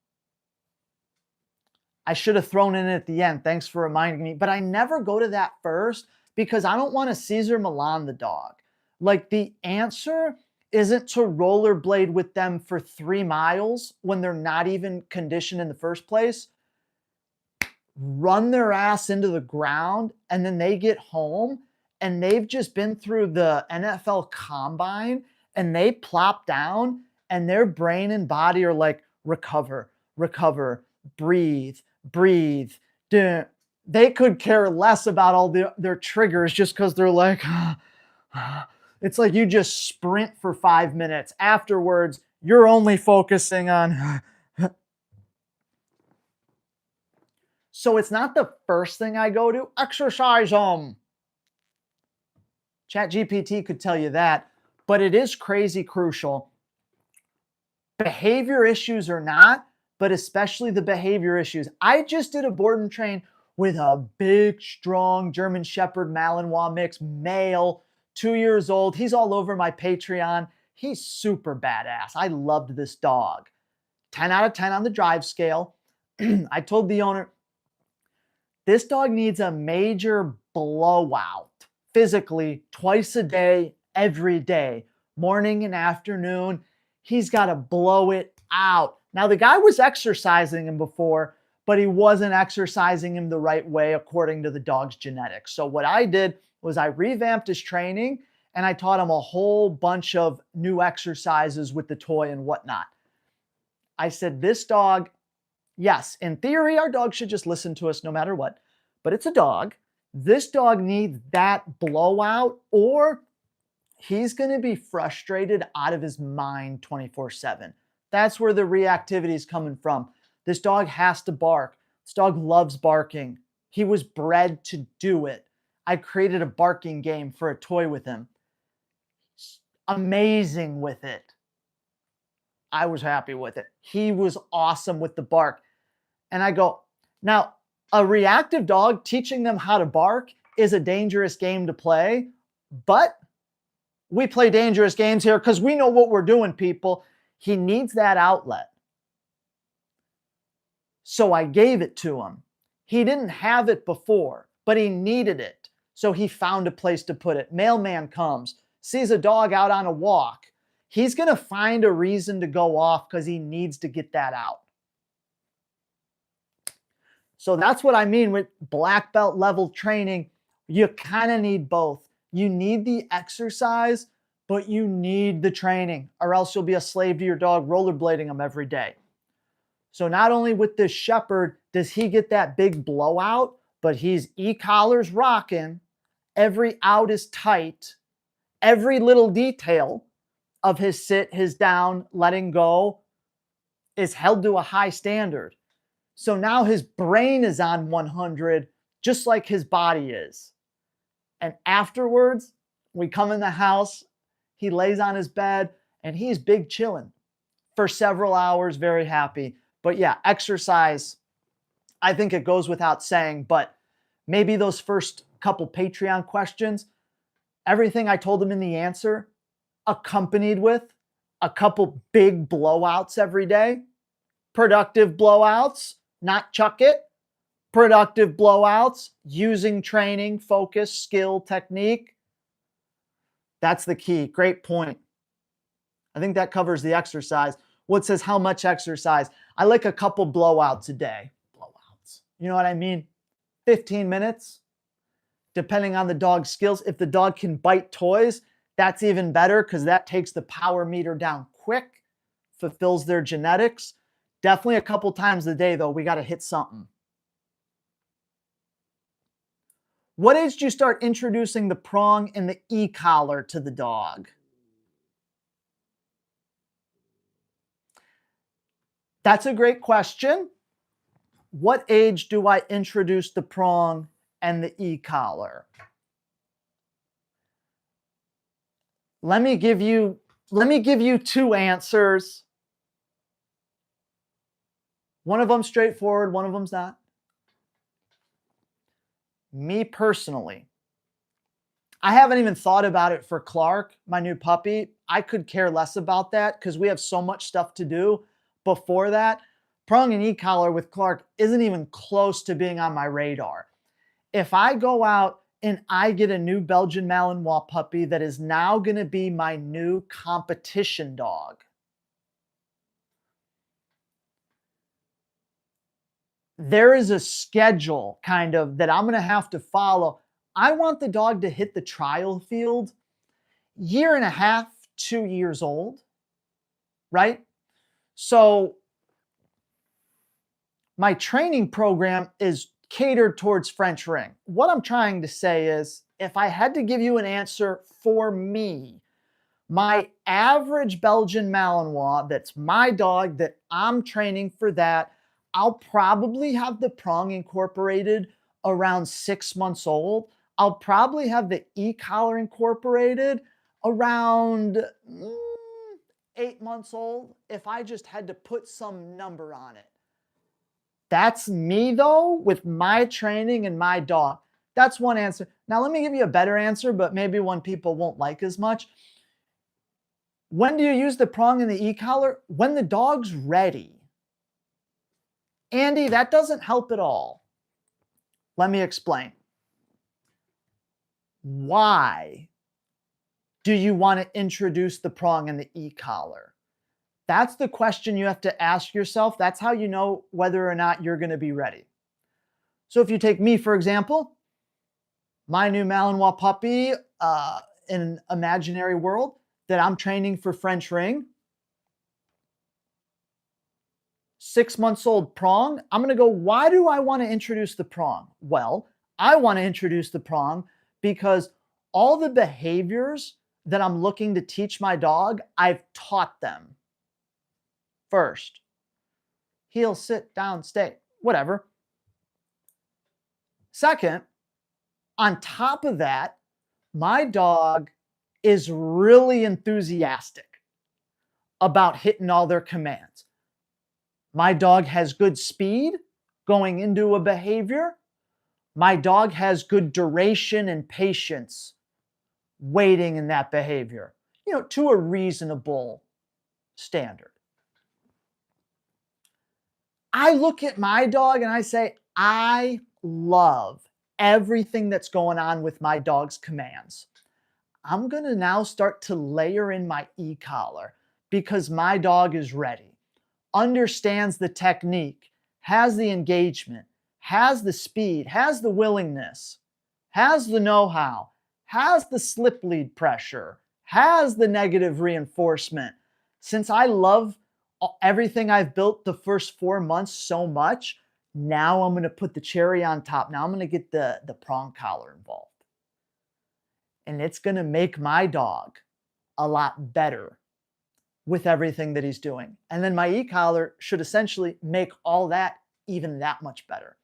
I should have thrown in at the end. Thanks for reminding me. But I never go to that first because I don't want to Caesar Milan the dog. Like, the answer isn't to rollerblade with them for 3 miles when they're not even conditioned in the first place. Run their ass into the ground, and then they get home and they've just been through the NFL combine and they plop down and their brain and body are like, recover, recover, breathe, breathe. They could care less about all their triggers just because they're like, it's like you just sprint for 5 minutes. Afterwards, you're only focusing on. So it's not the first thing I go to. Exercise them. ChatGPT could tell you that, but it is crazy crucial. Behavior issues or not, but especially the behavior issues. I just did a board and train with a big, strong German Shepherd Malinois mix, male, 2 years old. He's all over my Patreon. He's super badass. I loved this dog. 10 out of 10 on the drive scale. I told the owner, this dog needs a major blowout physically twice a day, every day, morning and afternoon. He's got to blow it out. Now, the guy was exercising him before, but he wasn't exercising him the right way according to the dog's genetics. So what I did was I revamped his training and I taught him a whole bunch of new exercises with the toy and whatnot. I said, this dog, yes, in theory, our dog should just listen to us no matter what, but it's a dog. This dog needs that blowout or he's going to be frustrated out of his mind 24/7. That's where the reactivity is coming from. This dog has to bark. This dog loves barking. He was bred to do it. I created a barking game for a toy with him. Amazing with it. I was happy with it. He was awesome with the bark. And I go, now, a reactive dog, teaching them how to bark is a dangerous game to play, but we play dangerous games here because we know what we're doing, people. He needs that outlet. So I gave it to him. He didn't have it before, but he needed it. So he found a place to put it. Mailman comes, sees a dog out on a walk. he's going to find a reason to go off because he needs to get that out. So that's what I mean with black belt level training. You kind of need both. You need the exercise, but you need the training, or else you'll be a slave to your dog rollerblading him every day. So not only with this shepherd does he get that big blowout, but he's e-collars rocking, every out is tight, every little detail of his sit, his down, letting go is held to a high standard. So now his brain is on 100, just like his body is. And afterwards, we come in the house, he lays on his bed, and he's big chilling for several hours, very happy. But yeah, exercise, I think it goes without saying, but maybe those first couple Patreon questions, everything I told him in the answer, accompanied with a couple big blowouts every day, productive blowouts, not chuck it, productive blowouts, using training, focus, skill, technique. That's the key. Great point. I think that covers the exercise. What says how much exercise? I like a couple blowouts a day. Blowouts. You know what I mean? 15 minutes, depending on the dog's skills. If the dog can bite toys, that's even better because that takes the power meter down quick, fulfills their genetics. Definitely a couple times a day, though, we got to hit something. What age do you start introducing the prong and the e-collar to the dog? That's a great question. What age do I introduce the prong and the e-collar? Let me give you two answers. One of them straightforward, one of them's not. Me personally, I haven't even thought about it for Clark, my new puppy. I could care less about that because we have so much stuff to do before that. Prong and e-collar with Clark isn't even close to being on my radar. If I go out and I get a new Belgian Malinois puppy that is now going to be my new competition dog, there is a schedule kind of that I'm going to have to follow. I want the dog to hit the trial field 1.5 years, 2 years old, right? So my training program is catered towards French ring. What I'm trying to say is, if I had to give you an answer for me, my average Belgian Malinois, that's my dog that I'm training for that, I'll probably have the prong incorporated around 6 months old. I'll probably have the e-collar incorporated around 8 months old if I just had to put some number on it. That's me though, with my training and my dog. That's one answer. Now let me give you a better answer, but maybe one people won't like as much. When do you use the prong and the e-collar? When the dog's ready. Andy, that doesn't help at all. Let me explain. Why do you want to introduce the prong and the e-collar? That's the question you have to ask yourself. That's how you know whether or not you're going to be ready. So if you take me, for example, my new Malinois puppy in an imaginary world that I'm training for French ring, 6 months old prong, I'm going to go, why do I want to introduce the prong? Well, I want to introduce the prong because all the behaviors that I'm looking to teach my dog, I've taught them. First, heel, sit, down, stay, whatever. Second, on top of that, my dog is really enthusiastic about hitting all their commands. My dog has good speed going into a behavior. My dog has good duration and patience waiting in that behavior, to a reasonable standard. I look at my dog and I say, I love everything that's going on with my dog's commands. I'm going to now start to layer in my e-collar because my dog is ready, understands the technique, has the engagement, has the speed, has the willingness, has the know-how, has the slip lead pressure, has the negative reinforcement. Since I love everything I've built the first 4 months so much, now I'm going to put the cherry on top. Now I'm going to get the prong collar involved. And it's going to make my dog a lot better with everything that he's doing. And then my e-collar should essentially make all that even that much better.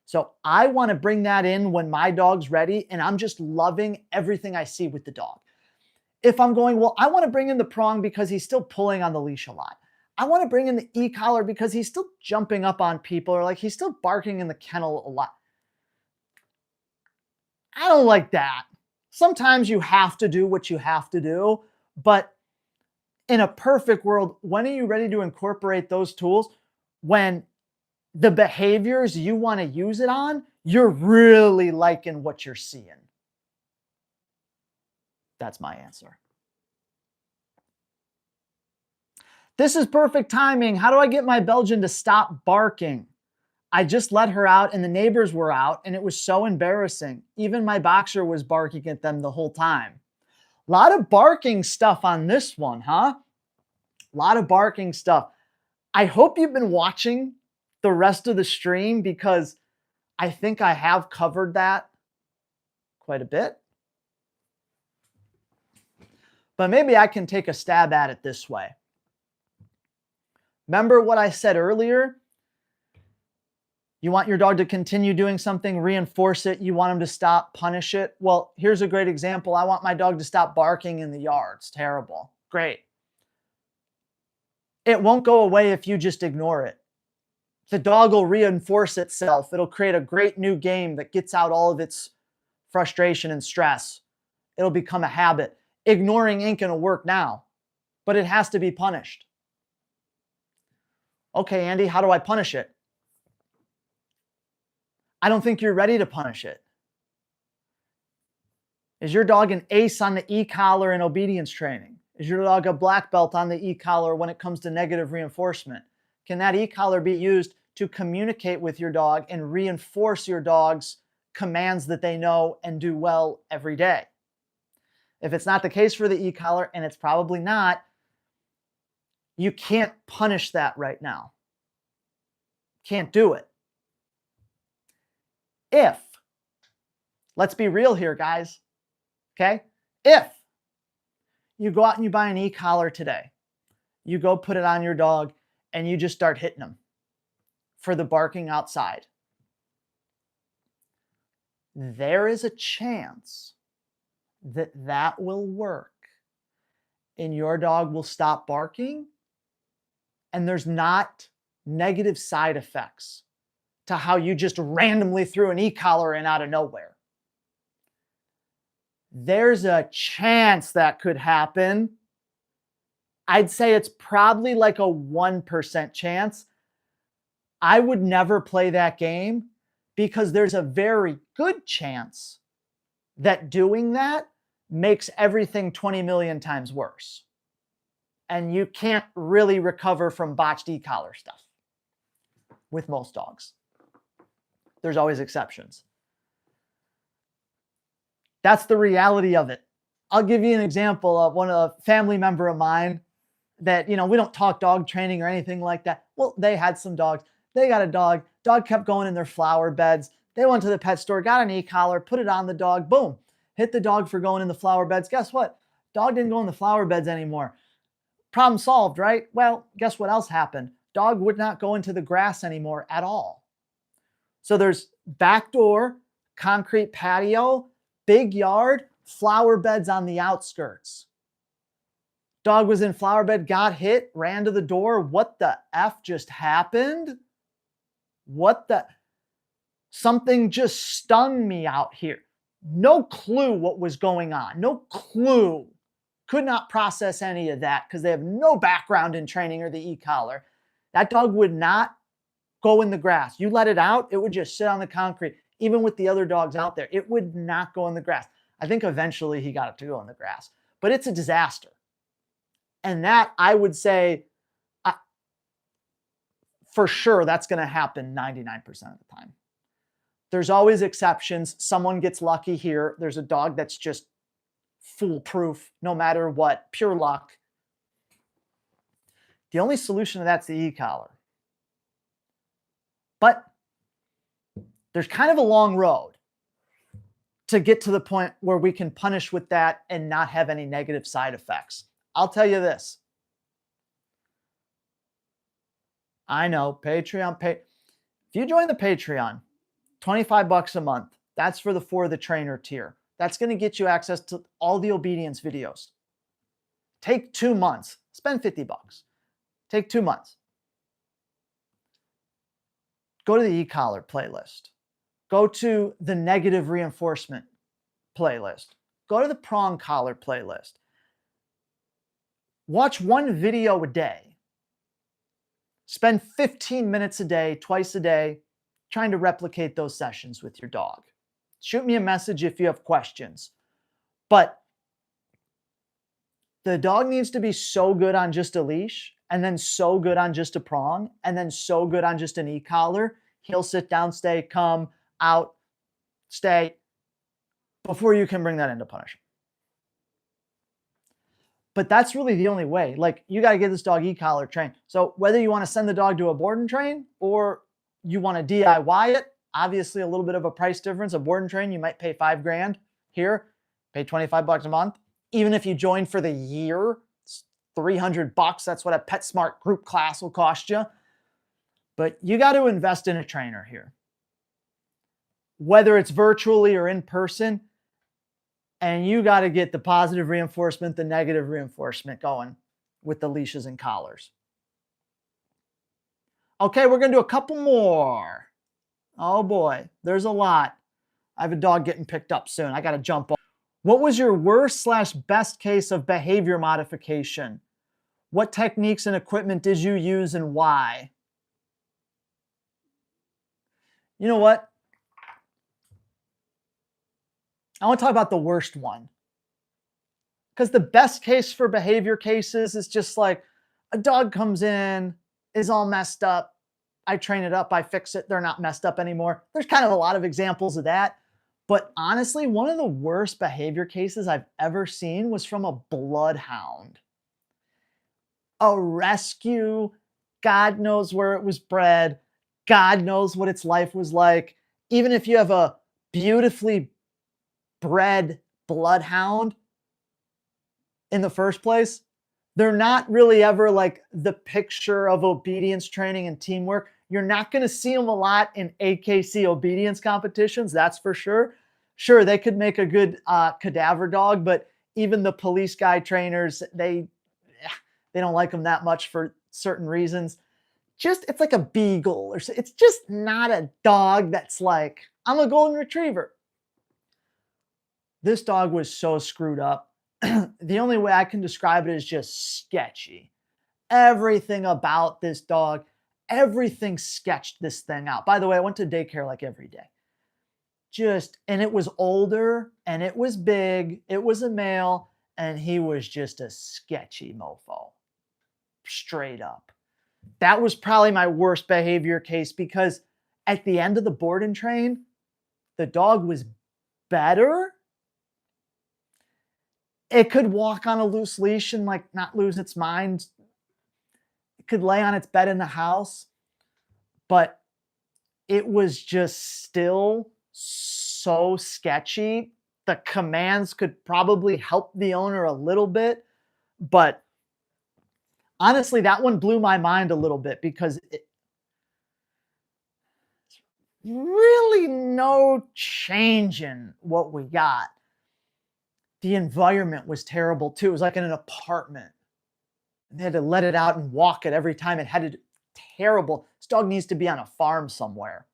So I want to bring that in when my dog's ready, and I'm just loving everything I see with the dog. If I'm going, well, I want to bring in the prong because he's still pulling on the leash a lot. I want to bring in the e-collar because he's still jumping up on people, or like he's still barking in the kennel a lot. I don't like that. Sometimes you have to do what you have to do, but in a perfect world, when are you ready to incorporate those tools? When the behaviors you want to use it on, you're really liking what you're seeing. That's my answer. This is perfect timing. How do I get my Belgian to stop barking? I just let her out and the neighbors were out and it was so embarrassing. Even my boxer was barking at them the whole time. A lot of barking stuff on this one, huh? A lot of barking stuff. I hope you've been watching the rest of the stream because I think I have covered that quite a bit. But maybe I can take a stab at it this way. Remember what I said earlier? You want your dog to continue doing something, reinforce it. You want him to stop, punish it. Well, here's a great example. I want my dog to stop barking in the yard. It's terrible. Great. It won't go away if you just ignore it. The dog will reinforce itself. It'll create a great new game that gets out all of its frustration and stress. It'll become a habit. Ignoring ain't going to work now, but it has to be punished. Okay, Andy, how do I punish it? I don't think you're ready to punish it. Is your dog an ace on the e-collar and obedience training? Is your dog a black belt on the e-collar when it comes to negative reinforcement? Can that e-collar be used to communicate with your dog and reinforce your dog's commands that they know and do well every day? If it's not the case for the e-collar, and it's probably not, you can't punish that right now. Can't do it. If, let's be real here, guys, okay? If you go out and you buy an e-collar today, you go put it on your dog and you just start hitting them for the barking outside, there is a chance that that will work and your dog will stop barking and there's not negative side effects to how you just randomly threw an e-collar in out of nowhere. There's a chance that could happen. I'd say it's probably like a 1% chance. I would never play that game because there's a very good chance that doing that makes everything 20 million times worse. And you can't really recover from botched e-collar stuff with most dogs. There's always exceptions. That's the reality of it. I'll give you an example of a family member of mine that, we don't talk dog training or anything like that. Well, they had some dogs. They got a dog. Dog kept going in their flower beds. They went to the pet store, got an e-collar, put it on the dog, boom, hit the dog for going in the flower beds. Guess what? Dog didn't go in the flower beds anymore. Problem solved, right? Well, guess what else happened? Dog would not go into the grass anymore at all. So there's back door, concrete patio, big yard, flower beds on the outskirts. Dog was in flower bed, got hit, ran to the door. What the F just happened? Something just stung me out here. No clue what was going on. No clue. Could not process any of that because they have no background in training or the e-collar. That dog would not go in the grass. You let it out, it would just sit on the concrete. Even with the other dogs out there, it would not go in the grass. I think eventually he got it to go in the grass, but it's a disaster. And that, I would say, for sure, that's going to happen 99% of the time. There's always exceptions. Someone gets lucky here. There's a dog that's just foolproof no matter what, pure luck. The only solution to that's the e-collar. But there's kind of a long road to get to the point where we can punish with that and not have any negative side effects. I'll tell you this. I know, Patreon. If you join the Patreon, $25 a month, that's for the For the Trainer tier. That's going to get you access to all the obedience videos. Take 2 months. Spend $50. Take 2 months. Go to the e-collar playlist. Go to the negative reinforcement playlist. Go to the prong collar playlist. Watch one video a day. Spend 15 minutes a day, twice a day, trying to replicate those sessions with your dog. Shoot me a message if you have questions. But the dog needs to be so good on just a leash, and then so good on just a prong, and then so good on just an e-collar. He'll sit down, stay, come, out, stay, before you can bring that into punishment. But that's really the only way. Like, you got to get this dog e-collar trained. So whether you want to send the dog to a board and train or you want to DIY it, obviously a little bit of a price difference. A board and train, you might pay $5,000. Here, pay $25 a month. Even if you join for the year, it's $300. That's what a PetSmart group class will cost you. But you got to invest in a trainer here. Whether it's virtually or in person, and you got to get the positive reinforcement, the negative reinforcement going with the leashes and collars. Okay, we're going to do a couple more. Oh boy, there's a lot. I have a dog getting picked up soon. I got to jump on. What was your worst/best case of behavior modification? What techniques and equipment did you use and why? You know what? I want to talk about the worst one. Because the best case for behavior cases is just like a dog comes in, is all messed up. I train it up, I fix it, they're not messed up anymore. There's kind of a lot of examples of that. But honestly, one of the worst behavior cases I've ever seen was from a bloodhound. A rescue, God knows where it was bred, God knows what its life was like. Even if you have a beautifully bred bloodhound in the first place, they're not really ever like the picture of obedience training and teamwork. You're not going to see them a lot in AKC obedience competitions, that's for sure. Sure, they could make a good cadaver dog, but even the police guy trainers, they don't like them that much for certain reasons. It's like a beagle, or it's just not a dog that's like, I'm a golden retriever. This dog was so screwed up. The only way I can describe it is just sketchy. Everything about this dog, everything sketched this thing out. By the way, I went to daycare like every day. And it was older, and it was big, it was a male, and he was just a sketchy mofo. Straight up. That was probably my worst behavior case, because at the end of the board and train, the dog was better. It could walk on a loose leash and like not lose its mind. It could lay on its bed in the house, but it was just still so sketchy. The commands could probably help the owner a little bit, but honestly, that one blew my mind a little bit, because really no change in what we got. The environment was terrible too. It was like in an apartment. They had to let it out and walk it every time. It had to, terrible. This dog needs to be on a farm somewhere.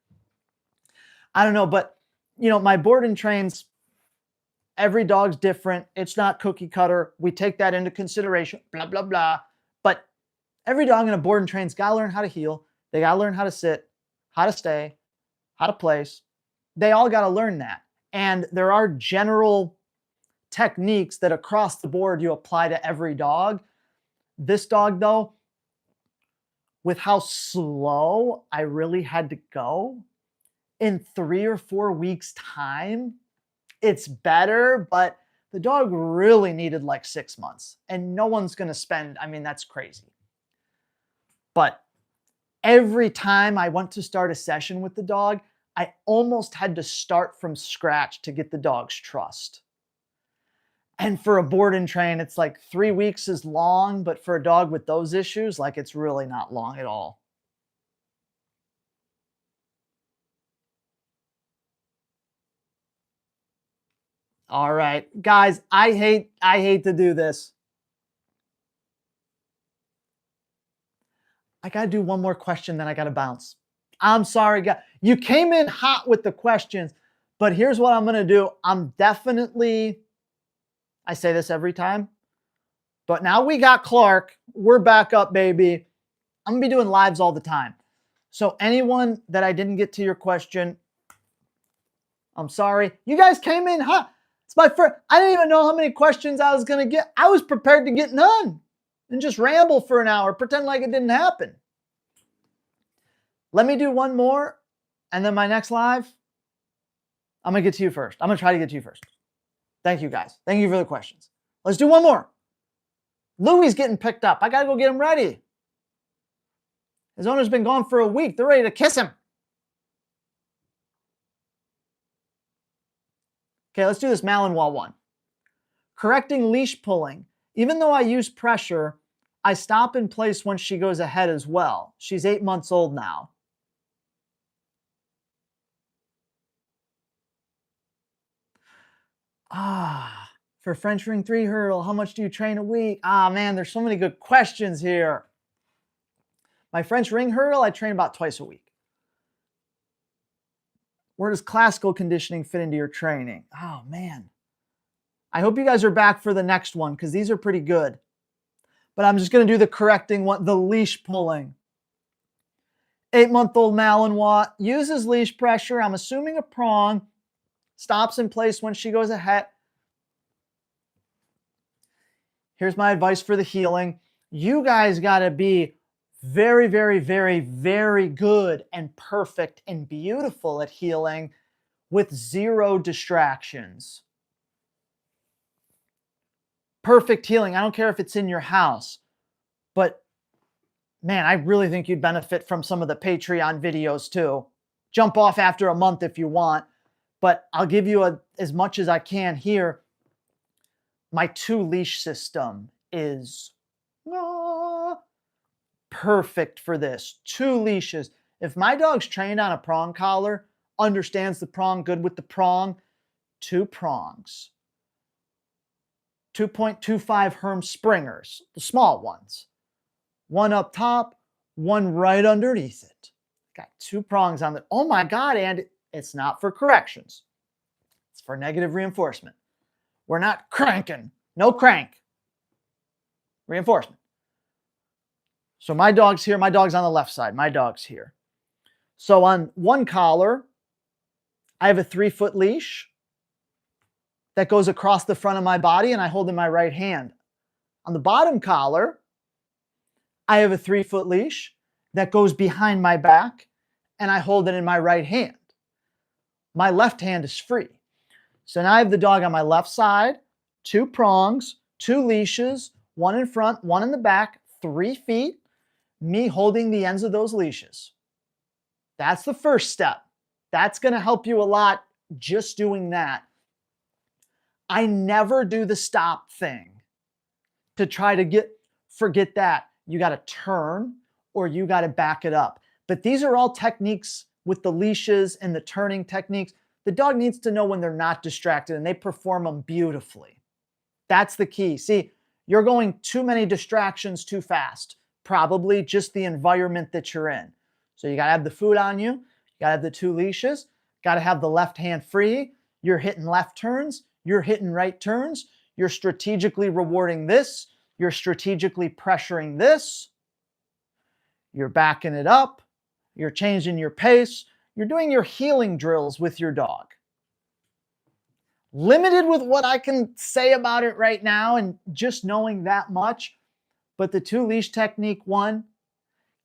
I don't know, but you know, my board and trains, every dog's different. It's not cookie cutter. We take that into consideration, blah, blah, blah. But every dog in a board and train's got to learn how to heel. They got to learn how to sit, how to stay, how to place. They all got to learn that. And there are general techniques that across the board you apply to every dog. This dog, though, with how slow I really had to go, in 3 or 4 weeks' time, it's better, but the dog really needed like 6 months. And no one's going to spend, I mean, that's crazy. But every time I went to start a session with the dog, I almost had to start from scratch to get the dog's trust. And for a board and train, it's like 3 weeks is long, but for a dog with those issues, like it's really not long at all. All right, guys, I hate to do this. I got to do one more question, then I got to bounce. I'm sorry, guys. You came in hot with the questions, but here's what I'm going to do. I'm definitely, I say this every time, but now we got Clark. We're back up, baby. I'm going to be doing lives all the time. So anyone that I didn't get to your question, I'm sorry. You guys came in hot. It's my first, I didn't even know how many questions I was going to get. I was prepared to get none and just ramble for an hour, pretend like it didn't happen. Let me do one more, and then my next live, I'm going to get to you first. I'm going to try to get to you first. Thank you, guys. Thank you for the questions. Let's do one more. Louie's getting picked up. I got to go get him ready. His owner's been gone for a week. They're ready to kiss him. Okay, let's do this Malinois one. Correcting leash pulling. Even though I use pressure, I stop in place once she goes ahead as well. She's 8 months old now. For French Ring 3 hurdle, how much do you train a week? Man, there's so many good questions here. My French Ring hurdle, I train about twice a week. Where does classical conditioning fit into your training? Oh, man. I hope you guys are back for the next one because these are pretty good. But I'm just going to do the correcting one, the leash pulling. 8-month-old Malinois uses leash pressure. I'm assuming a prong. Stops in place when she goes ahead. Here's my advice for the healing. You guys got to be very, very, very, very good and perfect and beautiful at healing with 0 distractions. Perfect healing. I don't care if it's in your house, but man, I really think you'd benefit from some of the Patreon videos too. Jump off after a month if you want, but I'll give you as much as I can here. My 2-leash system is perfect for this. 2 leashes. If my dog's trained on a prong collar, understands the prong, good with the prong, 2 prongs. 2.25 Herm Springers, the small ones. 1 up top, 1 right underneath it. Got 2 prongs on it. Oh my God, and it's not for corrections. It's for negative reinforcement. We're not cranking. No crank. Reinforcement. So my dog's here. My dog's on the left side. My dog's here. So on 1 collar, I have a 3-foot leash that goes across the front of my body and I hold in my right hand. On the bottom collar, I have a 3-foot leash that goes behind my back and I hold it in my right hand. My left hand is free. So now I have the dog on my left side, 2 prongs, 2 leashes, 1 in front, 1 in the back, 3 feet, me holding the ends of those leashes. That's the first step. That's going to help you a lot just doing that. I never do the stop thing to try to forget that. You got to turn or you got to back it up. But these are all techniques with the leashes and the turning techniques. The dog needs to know when they're not distracted and they perform them beautifully. That's the key. See, you're going too many distractions too fast. Probably just the environment that you're in. So you got to have the food on you. You got to have the 2 leashes. Got to have the left hand free. You're hitting left turns. You're hitting right turns. You're strategically rewarding this. You're strategically pressuring this. You're backing it up. You're changing your pace. You're doing your healing drills with your dog. Limited with what I can say about it right now and just knowing that much. But the 2-leash technique, one,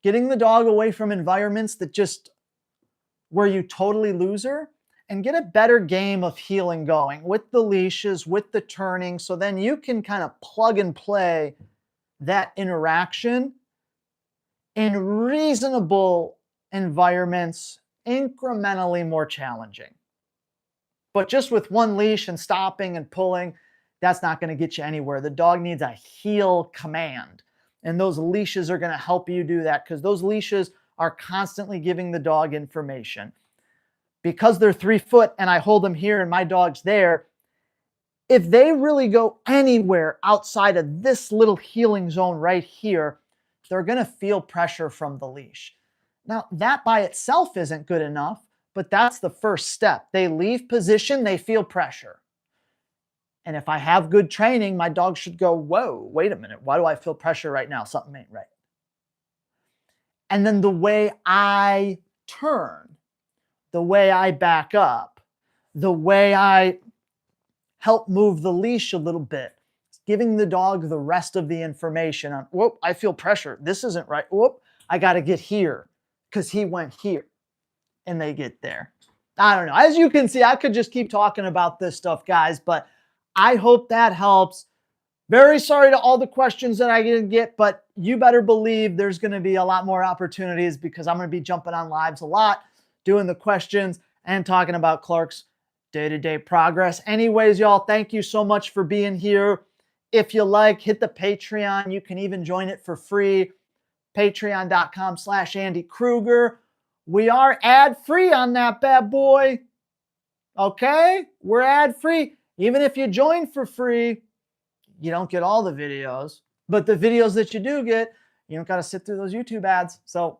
getting the dog away from environments that just where you totally lose her, and get a better game of heeling going with the leashes, with the turning, so then you can kind of plug and play that interaction in reasonable environments, incrementally more challenging. But just with one leash and stopping and pulling, that's not going to get you anywhere. The dog needs a heel command. And those leashes are going to help you do that because those leashes are constantly giving the dog information. Because they're 3 foot and I hold them here and my dog's there, if they really go anywhere outside of this little healing zone right here, they're going to feel pressure from the leash. Now, that by itself isn't good enough, but that's the first step. They leave position, they feel pressure. And if I have good training, my dog should go, whoa, wait a minute. Why do I feel pressure right now? Something ain't right. And then the way I turn, the way I back up, the way I help move the leash a little bit, giving the dog the rest of the information on, whoop, I feel pressure. This isn't right. Whoop, I got to get here because he went here. And they get there. I don't know. As you can see, I could just keep talking about this stuff, guys, but I hope that helps. Very sorry to all the questions that I didn't get, but you better believe there's going to be a lot more opportunities because I'm going to be jumping on lives a lot, doing the questions and talking about Clark's day-to-day progress. Anyways, y'all, thank you so much for being here. If you like, hit the Patreon. You can even join it for free. Patreon.com/Andy Kruger. We are ad-free on that bad boy. Okay? We're ad-free. Even if you join for free, you don't get all the videos. But the videos that you do get, you don't got to sit through those YouTube ads. So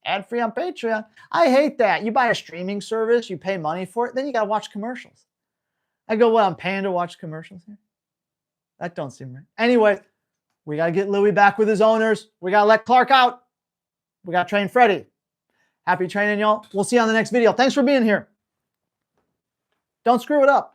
ad-free on Patreon. I hate that. You buy a streaming service, you pay money for it, then you got to watch commercials. I go, well, I'm paying to watch commercials here? That don't seem right. Anyway, we got to get Louie back with his owners. We got to let Clark out. We got to train Freddie. Happy training, y'all. We'll see you on the next video. Thanks for being here. Don't screw it up.